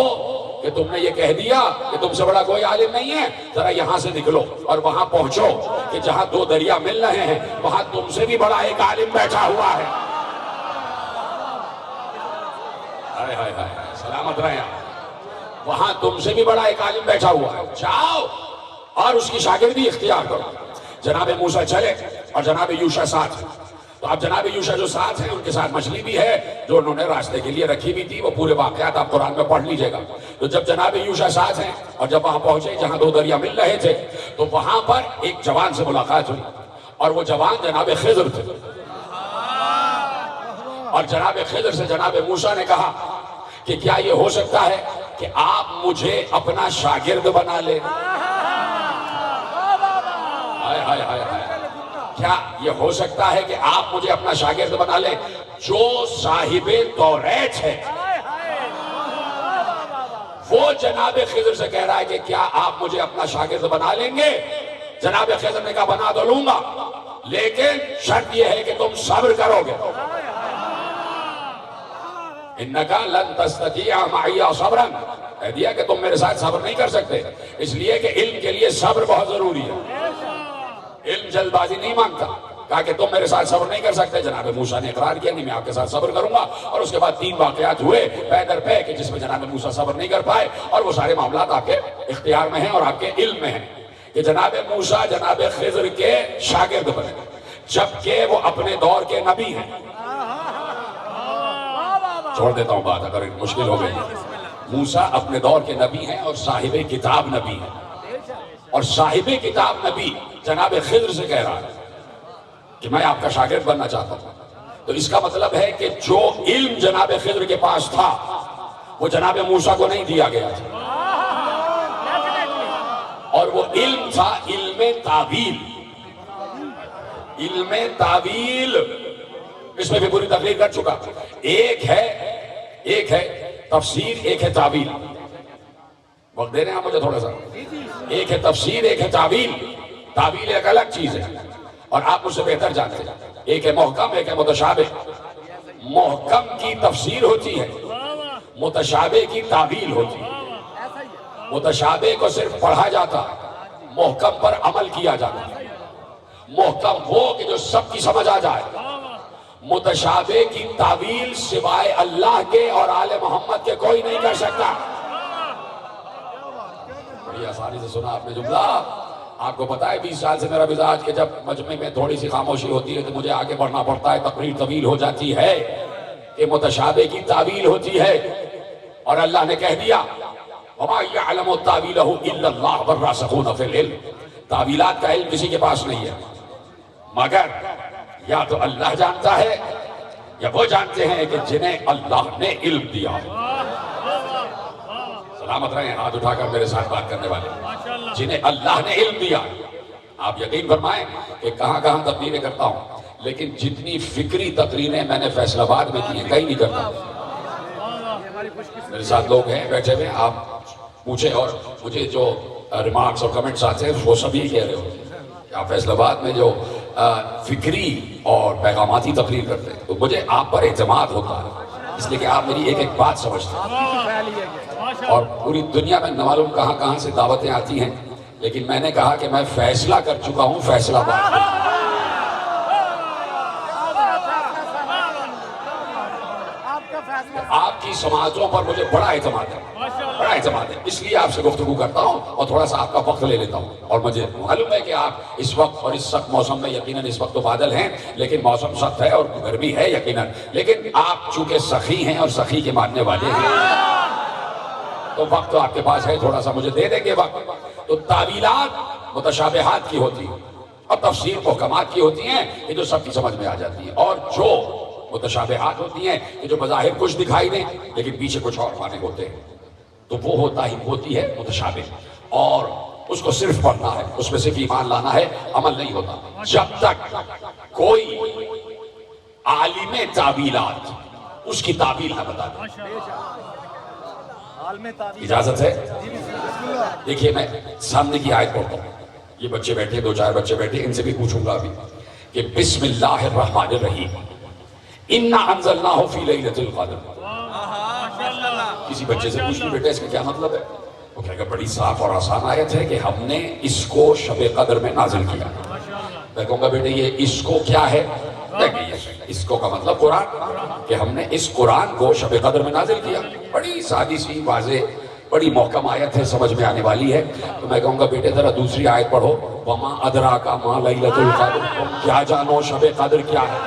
کہ تم نے یہ کہہ دیا کہ تم سے بڑا کوئی عالم نہیں ہے, ذرا یہاں سے نکلو اور وہاں پہنچو کہ جہاں دو دریا مل رہے ہیں وہاں تم سے بھی بڑا ایک عالم بیٹھا ہوا ہے. ہائے ہائے ہائے, سلامت رہے آپ, وہاں تم سے بھی بڑا ایک عالم بیٹھا ہوا ہے, جاؤ اور اس کی شاگردی اختیار کرو. جناب موسیٰ چلے اور جناب یوشع ساتھ. تو اب جناب یوشع جو ساتھ ہیں ان کے ساتھ مچھلی بھی ہے جو انہوں نے راستے کے لیے رکھی بھی تھی، وہ پورے واقعات آپ قرآن میں پڑھ لیجئے گا۔ تو جب جناب یوشع ساتھ ہیں اور جب وہاں پہنچے جہاں دو دریا مل رہے تھے تو وہاں پر ایک جوان سے ملاقات ہوئی، اور وہ جوان جناب خضر تھے، اور جناب خضر سے جناب موسیٰ نے کہا کہ کیا یہ ہو سکتا ہے کہ آپ مجھے اپنا شاگرد بنا لیں؟ کیا یہ ہو سکتا ہے کہ آپ مجھے اپنا شاگرد بنا لیں جو صاحب توریت ہے؟ وہ جناب خضر سے کہہ رہا ہے کہ کیا آپ مجھے اپنا شاگرد بنا لیں گے؟ جناب خضر نے کہا بنا تو لوں گا، لیکن شرط یہ ہے کہ تم صبر کرو گے۔ انکا لن تستطیع معی صبرا، کہہ دیا کہ تم میرے ساتھ صبر نہیں کر سکتے، اس لیے کہ علم کے لیے صبر بہت ضروری ہے، علم جلد بازی نہیں مانگتا۔ کہا کہ تم میرے ساتھ صبر نہیں کر سکتے۔ جناب موسیٰ نے اقرار کیا نہیں میں آپ کے ساتھ صبر کروں گا، اور اس کے بعد 3 واقعات ہوئے پے در پے کہ جس میں جناب موسیٰ صبر نہیں کر پائے، اور وہ سارے معاملات آپ کے اختیار میں ہیں اور آپ کے علم میں ہیں کہ جناب موسیٰ جناب خضر کے شاگرد بنے جبکہ وہ اپنے دور کے نبی ہیں۔ چھوڑ دیتا ہوں بات اگر مشکل ہو گئی۔ موسیٰ اپنے دور کے نبی ہیں اور صاحب کتاب نبی ہیں، اور صاحب کتاب نبی جناب خضر سے کہہ رہا ہے کہ میں آپ کا شاگرد بننا چاہتا ہوں۔ تو اس کا مطلب ہے کہ جو علم جناب خضر کے پاس تھا وہ جناب موسیٰ کو نہیں دیا گیا تھا، اور وہ علم تھا علم تعویل۔ علم تعویل اس میں بھی پوری تقریر کر چکا۔ ایک ہے تفسیر، ایک ہے تعویل۔ وقت دے رہے ہیں آپ مجھے تھوڑا سا؟ ایک ہے تفسیر، ایک ہے تعویل۔ تعویل ایک الگ چیز ہے اور آپ مجھ سے بہتر جانتے ہیں۔ ایک ہے محکم، ایک ہے متشابہ۔ محکم کی تفسیر ہوتی ہے، متشابہ کی تعویل ہوتی ہے۔ متشابہ کو صرف پڑھا جاتا، محکم پر عمل کیا جاتا۔ محکم وہ کہ جو سب کی سمجھ آ جائے، متشابہ کی تعویل سوائے اللہ کے اور آل محمد کے کوئی نہیں کر سکتا۔ بڑی آسانی سے سنا آپ نے جملہ۔ آپ کو پتا ہے 20 سال سے میرا مزاج کہ جب مجمع میں تھوڑی سی خاموشی ہوتی ہے تو مجھے آگے بڑھنا پڑتا ہے، تقریر طویل ہو جاتی ہے کہ متشابہ کی تعویل ہوتی ہے، اور اللہ نے کہہ دیا وَمَا يَعْلَمُ تَعْوِيلَهُ إِلَّا اللَّهُ وَالرَّاسِخُونَ فِي الْعِلْمِ۔ تعویلات کا علم کسی کے پاس نہیں ہے مگر یا تو اللہ جانتا ہے یا وہ جانتے ہیں کہ جنہیں اللہ نے علم دیا۔ سلامت رہیں ہاتھ اٹھا کر میرے ساتھ بات کرنے والے، جنہیں اللہ نے علم دیا۔ آپ یقین فرمائیں کہ کہاں کہاں تقریریں کرتا ہوں، لیکن جتنی فکری تقریریں میں نے فیصل آباد میں کی ہیں کہیں نہیں کرتا۔ میرے ساتھ لوگ ہیں بیٹھے ہوئے، آپ پوچھیں اور مجھے جو ریمارکس اور کمنٹس آتے ہیں وہ سب یہ کہہ رہے ہو کہ آپ فیصل آباد میں جو فکری اور پیغاماتی تقریر کرتے ہیں، تو مجھے آپ پر اعتماد ہوتا ہے، اس لیے کہ آپ میری ایک ایک بات سمجھتے ہیں۔ اور پوری دنیا میں نہ معلوم کہاں کہاں سے دعوتیں آتی ہیں، لیکن میں نے کہا کہ میں فیصلہ کر چکا ہوں فیصلہ آباد۔ آپ کی سماعتوں پر مجھے بڑا اعتماد ہے، بڑا اعتماد ہے، اس لیے آپ سے گفتگو کرتا ہوں اور تھوڑا سا آپ کا وقت لے لیتا ہوں۔ اور مجھے معلوم ہے کہ آپ اس وقت اور اس سخت موسم میں یقیناً اس وقت تو بادل ہیں لیکن موسم سخت ہے اور گرمی ہے یقیناً، لیکن آپ چونکہ سخی ہیں اور سخی کے ماننے والے ہیں تو وقت تو آپ کے پاس ہے، تھوڑا سا مجھے دے دیں گے وقت۔ تو تعویلات متشابہات کی ہوتی ہیں اور تفسیر محکمات کی ہوتی ہیں کہ جو سب کی سمجھ میں آ جاتی ہیں، اور جو متشابہات ہوتی ہیں کہ جو بظاہر کچھ دکھائی دیں لیکن پیچھے کچھ اور معنی ہوتے ہیں، تو وہ ہوتی ہے متشابہ، اور اس کو صرف پڑھنا ہے، اس میں صرف ایمان لانا ہے، عمل نہیں ہوتا جب تک کوئی عالم تعویلات اس کی تعویل نہ بتا دے۔ اجازت ہے؟ دیکھیے میں سامنے کی آیت پڑھتا ہوں، یہ بچے بیٹھے 2-4 بچے بیٹھے، ان سے بھی پوچھوں گا ابھی کہ بسم اللہ الرحمن الرحیم اِنَّا أَنزَلْنَاهُ فِي لَيْلَةِ الْقَدْرِ۔ کسی بچے سے پوچھ لوں بیٹا اس کا کیا مطلب ہے؟ وہ کہے گا بڑی صاف اور آسان آیت ہے کہ ہم نے اس کو شب قدر میں نازل کیا۔ میں کہوں گا بیٹے یہ اس کو کیا ہے؟ اس کو کا مطلب قرآن، کہ ہم نے اس قرآن کو شب قدر میں نازل کیا۔ بڑی سادی سی واضح بڑی محکم آیت ہے، سمجھ میں آنے والی ہے۔ تو میں کہوں گا بیٹے ذرا دوسری آیت پڑھو، وَمَا أَدْرَاكَ مَا لَيْلَةُ الْقَدْرِ، تم کیا جانو شب قدر کیا ہے؟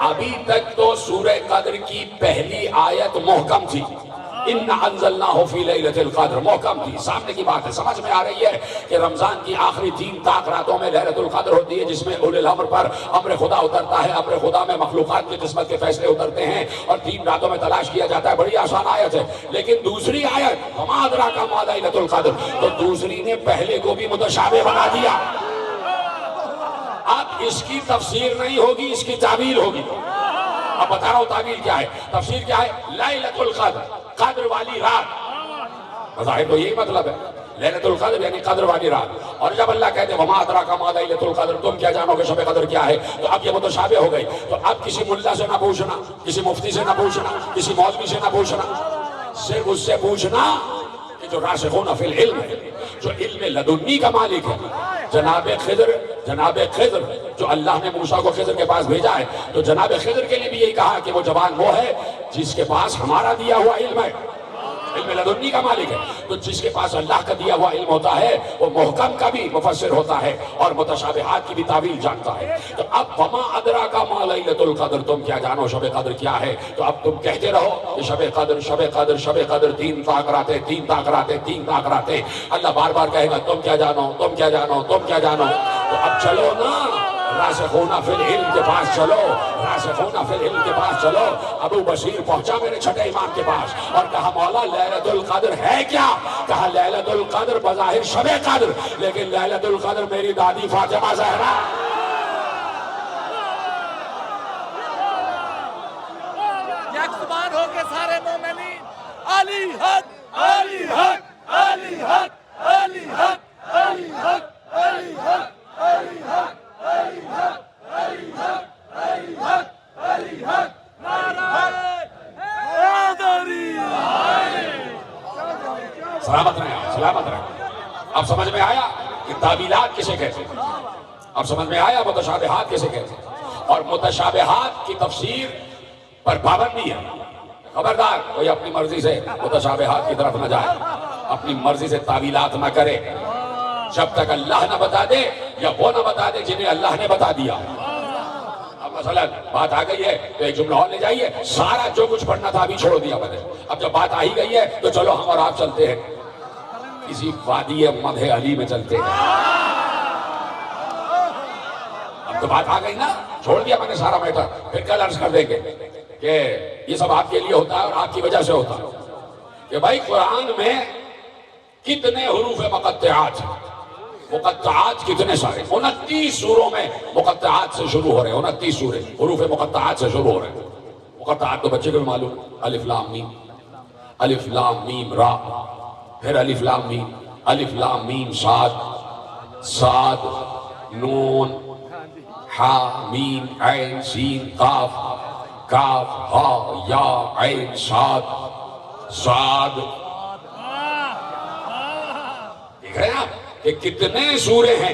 ابھی تک تو سورہ قدر کی پہلی آیت محکم تھی، اِنَّا أَنزَلْنَاهُ فِي لَيْلَةِ الْقَدْرِ، محکم تھی، سامنے کی بات ہے، سمجھ میں آ رہی ہے کہ رمضان کی آخری 3 طاق راتوں میں لیلۃ القدر ہوتی ہے، جس میں اولی الامر پر امر خدا اترتا ہے، امر خدا میں مخلوقات کی قسمت کے فیصلے اترتے ہیں، اور 3 راتوں میں تلاش کیا جاتا ہے۔ بڑی آسان آیت ہے، لیکن دوسری آیت وَمَا أَدْرَاكَ مَا لَيْلَةُ الْقَدْر، تو دوسری نے پہلے کو بھی متشابہ بنا دیا۔ اب اس کی تفسیر نہیں ہوگی، اس کی تعبیر ہوگی۔ اب بتا رہا ہوں تعبیر کیا ہے، تفسیر کیا ہے۔ لیلۃ القدر، قدر والی رات، بظاہر تو یہی مطلب ہے، لیلۃ القدر یعنی قدر والی رات۔ اور جب اللہ کہتے ہیں وَمَا أَدْرَاكَ مَا لَيْلَةُ الْقَدْر، تم کیا جانو کہ شب قدر کیا ہے، تو اب یہ متشابہ ہو گئی۔ تو اب کسی ملا سے نہ پوچھنا، کسی مفتی سے نہ پوچھنا، کسی مولوی سے نہ پوچھنا، صرف اس سے پوچھنا کہ جو راسخون فی العلم ہے، جو علم لدنی کا مالک ہے، جناب خضر جو اللہ نے موسیٰ کو خضر کے پاس بھیجا ہے، تو جناب خضر کے لیے بھی یہی کہا کہ وہ جوان وہ ہے جس کے پاس ہمارا دیا ہوا علم ہے، علم لدنی کا مالک ہے۔ تو جس کے پاس اللہ کا دیا ہوا علم ہوتا ہے وہ محکم کا بھی مفسر ہوتا ہے اور متشابہات کی بھی تعویل جانتا ہے۔ تو اب وما ادراک ما لیلۃ القدر، تم کیا جانو شب قدر کیا ہے، تو اب تم کہتے رہو کہ شب قدر شب قدر شب قدر، 3 طاق راتیں 3 طاق راتیں 3 طاق راتیں۔ اللہ بار بار کہے گا تم کیا جانو تم کیا جانو تم کیا جانو۔ تو اب چلو نا راسخون فی العلم کے پاس چلو، راسخون فی العلم کے پاس چلو۔ ابو بشیر پہنچا میرے چھٹے امام کے پاس اور کہا مولا لیلۃ القدر ہے کیا؟ کہا لیلۃ القدر بظاہر شب قدر، لیکن لیلۃ القدر میری دادی فاطمہ زہرا۔ یکسمان ہو کے سارے مومنین علی حق علی حق علی حق علی حق علی حق علی حق علی حق علی حق علی حق علی حق علی حق نعرہ حیدری۔ سلامت رہے، سلامت رہے۔ اب سمجھ میں آیا کہ تعویلات کسے کہتے ہیں، اب سمجھ میں آیا متشابہات کسے کہتے ہیں، اور متشابہات کی تفسیر پر پابندی ہے۔ خبردار کوئی اپنی مرضی سے متشابہات کی طرف نہ جائے، اپنی مرضی سے تعویلات نہ کرے، جب تک اللہ نہ بتا دے یا وہ نہ بتا دے جنہیں اللہ نے بتا دیا۔ اب مثلا بات آ گئی ہے تو ایک جملہ اور لے جائیے، سارا جو کچھ پڑھنا تھا ابھی چھوڑ دیا میں نے، اب جب بات آ ہی گئی ہے تو چلو ہم اور آپ چلتے ہیں کسی وادی مدح علی میں چلتے ہیں۔ اب تو بات آ گئی نا، چھوڑ دیا میں نے سارا میٹر، پھر کل عرض کر دیں گے کہ یہ سب آپ کے لیے ہوتا ہے اور آپ کی وجہ سے ہوتا ہے کہ بھائی قرآن میں کتنے حروف مقطعات ہیں، مقطعات کتنے سارے، 29 سوروں میں مقطعات سے شروع ہو رہے ہیں، 29 سورے حروف مقطعات سے شروع ہو رہے ہیں۔ مقطعات تو بچے کو بھی معلوم، الف لام میم، الف لام میم را، پھر الف لام میم، الف لام میم صاد، صاد نون ہا میم عین سین قاف، کاف ہا یا عین صاد، صاد۔ دیکھ رہے ہیں آپ کہ کتنے سورے ہیں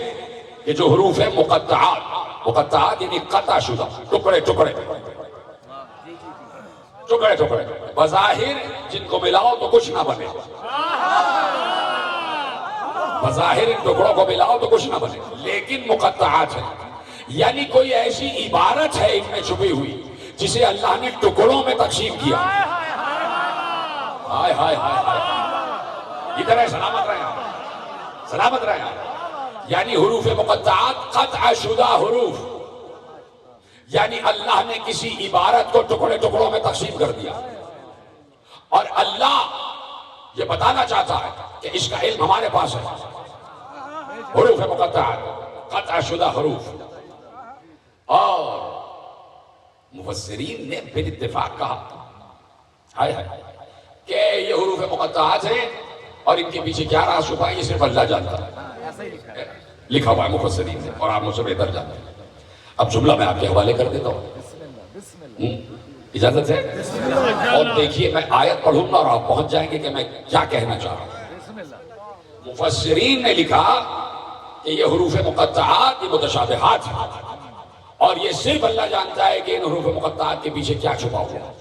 کہ جو حروف مقطعات، مقطعات یعنی قطع شدہ، ٹکڑے ٹکڑے ٹکڑے ٹکڑے، بظاہر جن کو ملاؤ تو کچھ نہ بنے، بظاہر ان ٹکڑوں کو ملاؤ تو کچھ نہ بنے، لیکن مقطعات ہیں، یعنی کوئی ایسی عبارت ہے ان میں چھپی ہوئی جسے اللہ نے ٹکڑوں میں تقسیم کیا۔ ہائے ہائے ہائے ہائے، ادھر ہے، سلامت رہے آپ، سلامت رہے آپ۔ یعنی حروف مقطعات قطع شدہ حروف، یعنی اللہ نے کسی عبارت کو ٹکڑے ٹکڑوں میں تقسیم کر دیا، اور اللہ یہ بتانا چاہتا ہے کہ اس کا علم ہمارے پاس ہے۔ حروف مقطعات قطع شدہ حروف، اور مفسرین نے پھر اتفاق کہا ہائے ہائے کہ یہ حروف مقطعات ہیں اور ان کے پیچھے کیا راز چھپا ہے یہ صرف اللہ جانتا ہے، لکھا ہوا ہے مفسرین نے، اور آپ مجھ سے بہتر جانتے ہیں۔ اب جملہ میں آپ کے حوالے کر دیتا ہوں، اجازت ہے؟ اور دیکھیے میں آیت پڑھوں گا اور آپ پہنچ جائیں گے کہ میں کیا کہنا چاہ رہا ہوں۔ مفسرین نے لکھا کہ یہ حروف مقطعات یہ متشابہات ہیں، اور یہ صرف اللہ جانتا ہے کہ ان حروف مقطعات کے پیچھے کیا چھپا ہوا ہے،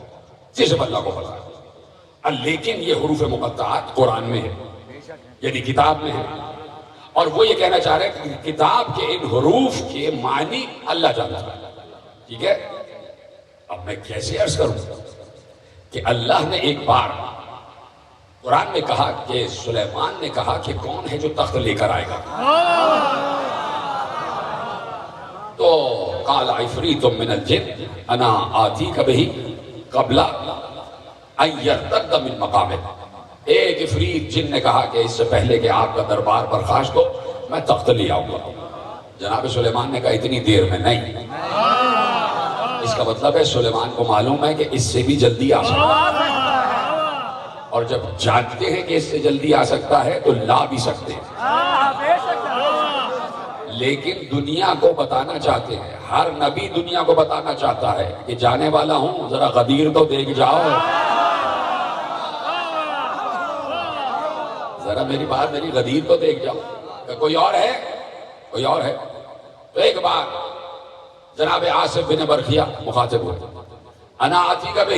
صرف اللہ کو پتا ہے۔ لیکن یہ حروف مقطعات قرآن میں ہے، یعنی کتاب میں ہے، اور وہ یہ کہنا چاہ رہے ہیں کہ کتاب کے ان حروف کے معنی اللہ جانتا ہے، ٹھیک ہے؟ اب میں کیسے عرض کروں کہ اللہ نے ایک بار قرآن میں کہا کہ سلیمان نے کہا کہ کون ہے جو تخت لے کر آئے گا، تو قال عفریت من الجن انا آتیک بہ قبل ان یرتد من مقامک، ایک عفریت جن نے کہا کہ اس سے پہلے کہ آپ کا دربار برخاست ہو میں تخت لے آؤں گا۔ جناب سلیمان نے کہا اتنی دیر میں نہیں، اس کا مطلب ہے سلیمان کو معلوم ہے کہ اس سے بھی جلدی آ سکتا ہے، اور جب جانتے ہیں کہ اس سے جلدی آ سکتا ہے تو لا بھی سکتے ہیں، لیکن دنیا کو بتانا چاہتے ہیں، ہر نبی دنیا کو بتانا چاہتا ہے کہ جانے والا ہوں ذرا غدیر تو دیکھ جاؤ، ذرا میری بات میری غدیر تو دیکھ جاؤ کہ کوئی اور ہے، کوئی اور ہے۔ تو ایک بار جناب آصف بن برخیہ مخاطب ہوئے، انا آتیک بہ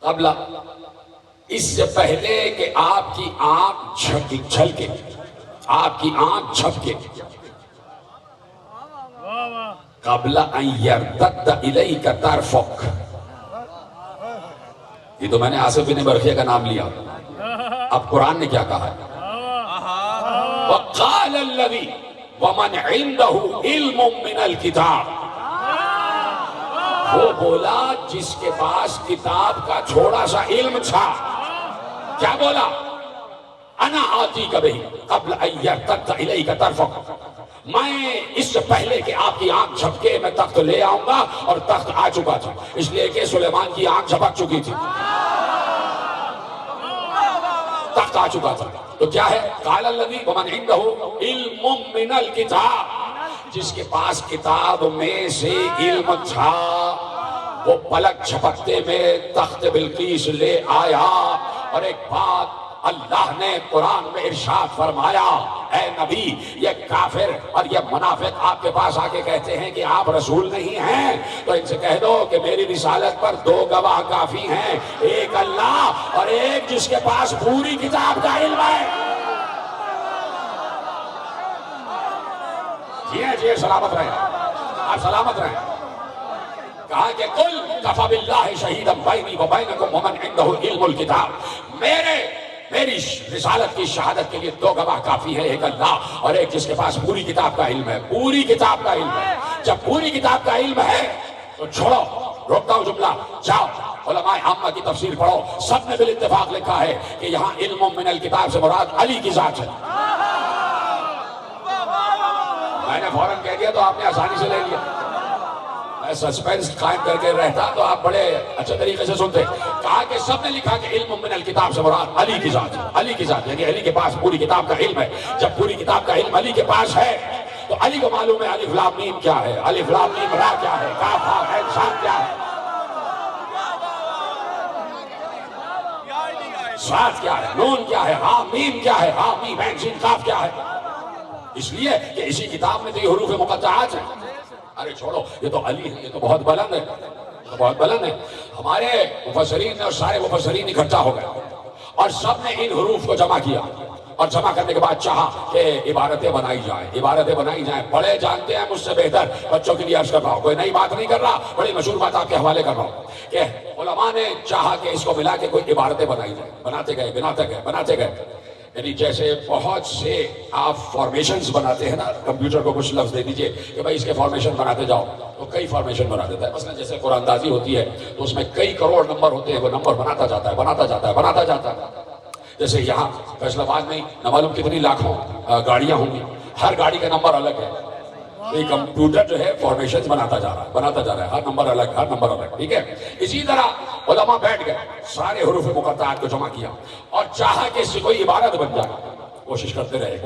قبل اس سے پہلے کہ آپ کی آنکھ جھلکے، آپ کی آنکھ جھپکے، قبل ان یرتد الیک طرفک، یہ تو میں نے آصف بن برخیہ کا نام لیا، اب قرآن نے کیا کہا ہے؟ وقال الذی ومن عنده علم من الکتاب، وہ بولا جس کے پاس کتاب کا تھوڑا سا علم تھا، کیا بولا؟ انا آتیک بہ قبل ان یرتد الیک طرفک، میں اس سے پہلے کہ آپ کی آنکھ جھپکے میں تخت لے آؤں گا، اور تخت آ چکا تھا، اس لیے کہ سلیمان کی آنکھ جھپک چکی تھی، تخت آ چکا تھا۔ تو کیا ہے؟ قال الذی ومن عنده علم من الکتاب، جس کے پاس کتاب میں سے علم تھا وہ پلک جھپکتے میں تخت بلقیس لے آیا۔ اور ایک بات اللہ نے قرآن میں ارشاد فرمایا، اے نبی یہ کافر اور یہ منافق آپ کے پاس آ کے کہتے ہیں کہ آپ رسول نہیں ہیں، تو ان سے کہہ دو کہ میری رسالت پر دو گواہ کافی ہیں، ایک اللہ اور ایک جس کے پاس پوری کتاب کا علم ہے۔ جی سلامت رہیں، آپ سلامت رہیں۔ کہا کہ قل کفی باللہ شہیدا بینی و بینکم ومن عندہ علم الکتاب، میری رسالت کی شہادت کے لیے دو گواہ کافی ہے، ایک اللہ اور ایک جس کے پاس پوری کتاب کا علم ہے، پوری کتاب کا علم ہے۔ جب پوری کتاب کا علم ہے تو چھوڑو، روکتا ہوں جملہ، جاؤ علماء عامہ کی تفسیر پڑھو، سب نے بالاتفاق لکھا ہے کہ یہاں علم من الکتاب سے مراد علی کی ذات ہے۔ میں نے فوراً کہہ دیا تو آپ نے آسانی سے لے لیا، میں سسپینس قائم کر کے رہتا تو آپ بڑے اچھے طریقے سے سنتے۔ کہا کہ سب نے لکھا کہ علم من الکتاب سے مراد علی کی ذات ہے، علی کی ذات یعنی علی کے پاس پوری کتاب کا علم ہے۔ جب پوری کتاب کا علم علی کے پاس ہے تو علی کو معلوم ہے الف لام میم کیا ہے، الف لام میم را کیا ہے، کاف ہا عین صاد کیا ہے، صاد کیا ہے، نون کیا ہے، ہا میم کیا ہے، ہا میم عین سین قاف کیا ہے، اس لیے کہ اسی کتاب میں تو یہ حروف مقطعات ہیں۔ ارے چھوڑو یہ تو علی ہے، یہ تو بہت بلند ہے، بہت بلند ہے۔ ہمارے مفسرین نے اور سارے مفسرین اکٹھا ہو گئے اور سب نے ان حروف کو جمع کیا، اور جمع کرنے کے بعد چاہا کہ عبارتیں بنائی جائیں، عبارتیں بنائی جائیں۔ بڑے جانتے ہیں مجھ سے بہتر، بچوں کے لیے عرض کر رہا ہوں، کوئی نئی بات نہیں کر رہا، بڑی مشہور بات آپ کے حوالے کر رہا ہوں کہ علماء نے چاہا کہ اس کو ملا کے کوئی عبارتیں بنائی جائیں، بناتے گئے۔ یعنی جیسے بہت سے آپ فارمیشنز بناتے ہیں نا، کمپیوٹر کو کچھ لفظ دے دیجئے کہ بھائی اس کے فارمیشن بناتے جاؤ تو کئی فارمیشن بنا دیتا ہے۔ مثلا جیسے قرآن اندازی ہوتی ہے تو اس میں کئی کروڑ نمبر ہوتے ہیں، وہ نمبر بناتا جاتا ہے۔ جیسے یہاں فیصل آباد میں نہ معلوم کتنی لاکھوں گاڑیاں ہوں گی، ہر گاڑی کا نمبر الگ ہے، تو یہ کمپیوٹر جو ہے فارمیشنز بناتا جا رہا ہے، ہر نمبر الگ، ٹھیک ہے۔ اسی طرح علماء بیٹھ گئے، سارے حروف مقطعات کو جمع کیا اور چاہا کہ اس سے کوئی عبارت بن جائے، کوشش کرتے رہے۔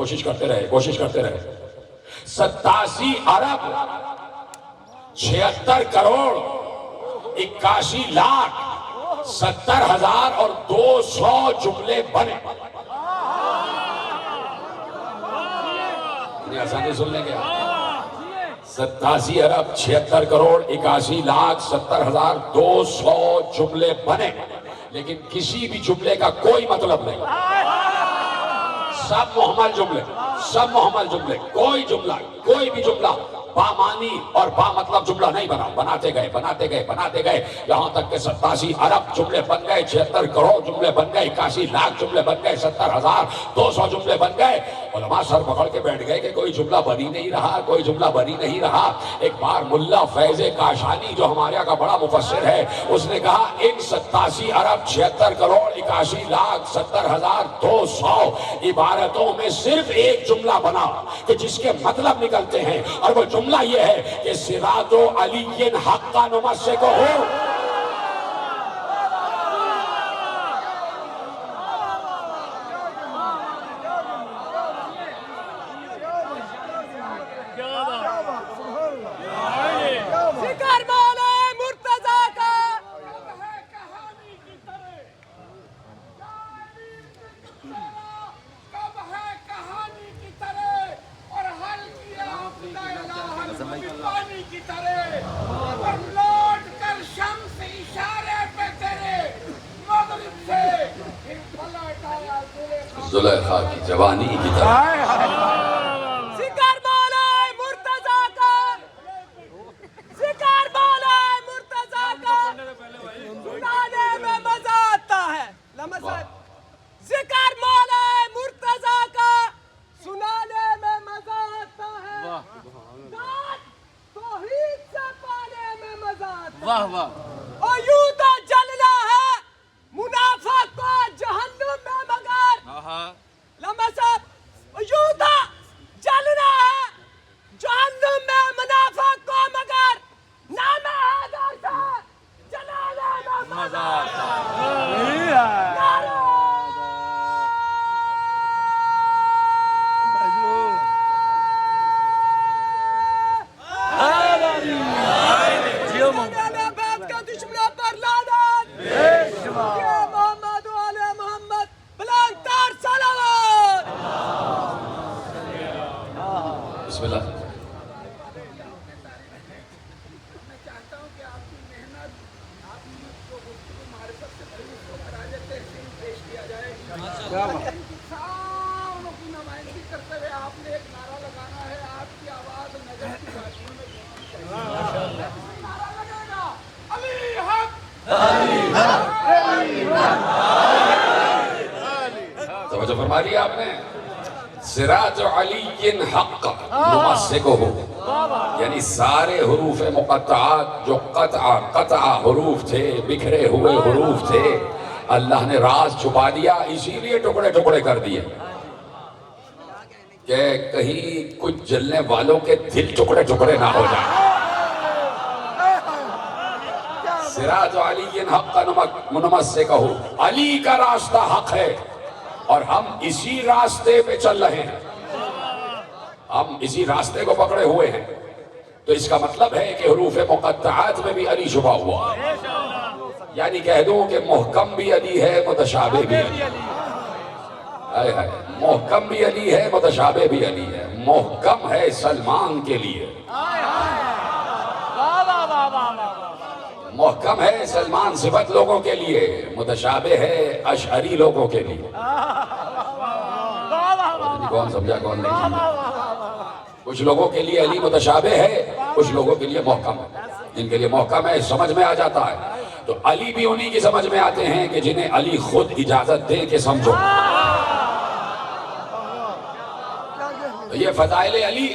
87 ارب 76 کروڑ 81 لاکھ 70,000 اور 200 جملے بنے۔ اتنی آسانی سن لیں گے آپ؟ 87 ارب 76 کروڑ 81 لاکھ 70,000 200 جملے بنے، لیکن کسی بھی جملے کا کوئی مطلب نہیں، سب محمل جملے، کوئی بھی جملہ بامانی اور با مطلب جملہ نہیں بناتے گئے یہاں تک کہ 87 ارب جملے بن گئے، 76 کروڑ جملے بن گئے، 81 لاکھ جملے بن گئے، 70,200 جملے بن گئے۔ علماء سر پکڑ کے بیٹھ گئے کہ کوئی جملہ بنی نہیں رہا۔ ایک بار ملا فیض کاشانی جو ہمارے یہاں کا بڑا مفسر ہے، اس نے کہا ان 87 ارب 76 کروڑ 81 لاکھ 70,200 عبارتوں میں صرف ایک جملہ بنا کہ جس کے مطلب نکلتے ہیں، اور وہ جملہ یہ ہے کہ صراط علی حق کا نمسک ہو۔ زلیخا کی جوانی کی طرح ذکر مولا مرتضیٰ کا، ذکر مولا مرتضیٰ کا سنانے میں مزہ آتا ہے۔ ذکر مولا مرتضیٰ کا سنانے میں مزہ آتا ہے، داد توحید سے پانے میں مزہ آتا ہے۔ اور یوں تو جلنا ہے منافق کو جہنم میں، مگر لمحہ صاحب یوں تو جلنا ہے جہنم میں منافق کو، مگر نام حیدر سے جلانے میں مزہ آتا ہے۔ دشمنوں پر لعنت، یا محمد و آل محمد، بلند تر صلوات۔ بسم اللہ۔ میں چاہتا ہوں کہ آپ کی محنت، آپ کو گفتگو معرفت سے بھری اس کو خراج تحسین پیش کیا جائے۔ ان کسانوں کی نمائندگی کرتے ہوئے آپ نے ایک نعرہ لگانا ہے، آپ کی آواز نجف کی وادیوں میں گونجتی ہے۔ نعرہ لگے گا علی حق، توجہ فرما لیا آپ نے؟ صراط علی حق نمسک ہو، یعنی سارے حروف مقطعات جو قطع حروف تھے، بکھرے ہوئے حروف تھے، اللہ نے راز چھپا دیا، اسی لیے ٹکڑے ٹکڑے کر دیے کہ کہیں کچھ جلنے والوں کے دل ٹکڑے ٹکڑے نہ ہو جائیں۔ صراط علی حق کا نمسک ہو، علی کا راستہ حق ہے اور ہم اسی راستے پہ چل رہے ہیں، ہم اسی راستے کو پکڑے ہوئے ہیں۔ تو اس کا مطلب ہے کہ حروف مقطعات میں بھی علی چھپا ہوا، یعنی کہہ دوں کہ محکم بھی علی ہے، متشابہ بھی علی ہے۔ محکم بھی علی ہے، متشابہ بھی علی ہے۔ محکم ہے سلمان کے لیے، محکم ہے سلمان صفت لوگوں کے لیے، متشابہ ہے اشعری لوگوں کے لیے۔ کون سمجھا کون نہیں سمجھا؟ کچھ لوگوں کے لیے علی متشابہ ہے، کچھ لوگوں کے لیے محکم ہے۔ جن کے لیے محکم ہے سمجھ میں آ جاتا ہے، تو علی بھی انہی کی سمجھ میں آتے ہیں کہ جنہیں علی خود اجازت دے کہ سمجھو۔ تو یہ فضائل علی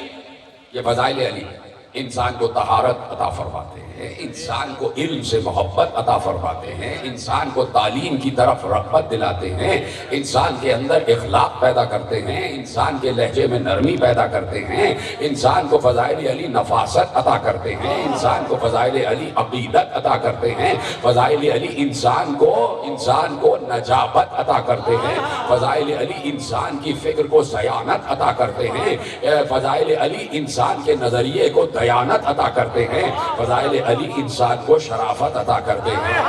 انسان کو طہارت عطا فرماتے ہیں، انسان کو علم سے محبت عطا فرماتے ہیں، انسان کو تعلیم کی طرف رغبت دلاتے ہیں، انسان کے اندر اخلاق پیدا کرتے ہیں، انسان کے لہجے میں نرمی پیدا کرتے ہیں، انسان کو فضائل علی نفاست عطا کرتے ہیں، انسان کو فضائل علی عقیدت عطا کرتے ہیں، فضائل علی انسان کو نجابت عطا کرتے ہیں، فضائل علی انسان کی فکر کو سیانت عطا کرتے ہیں، فضائل علی انسان کے نظریے کو دیانت عطا کرتے ہیں، فضائل علی انسان کو شرافت عطا کرتے ہیں۔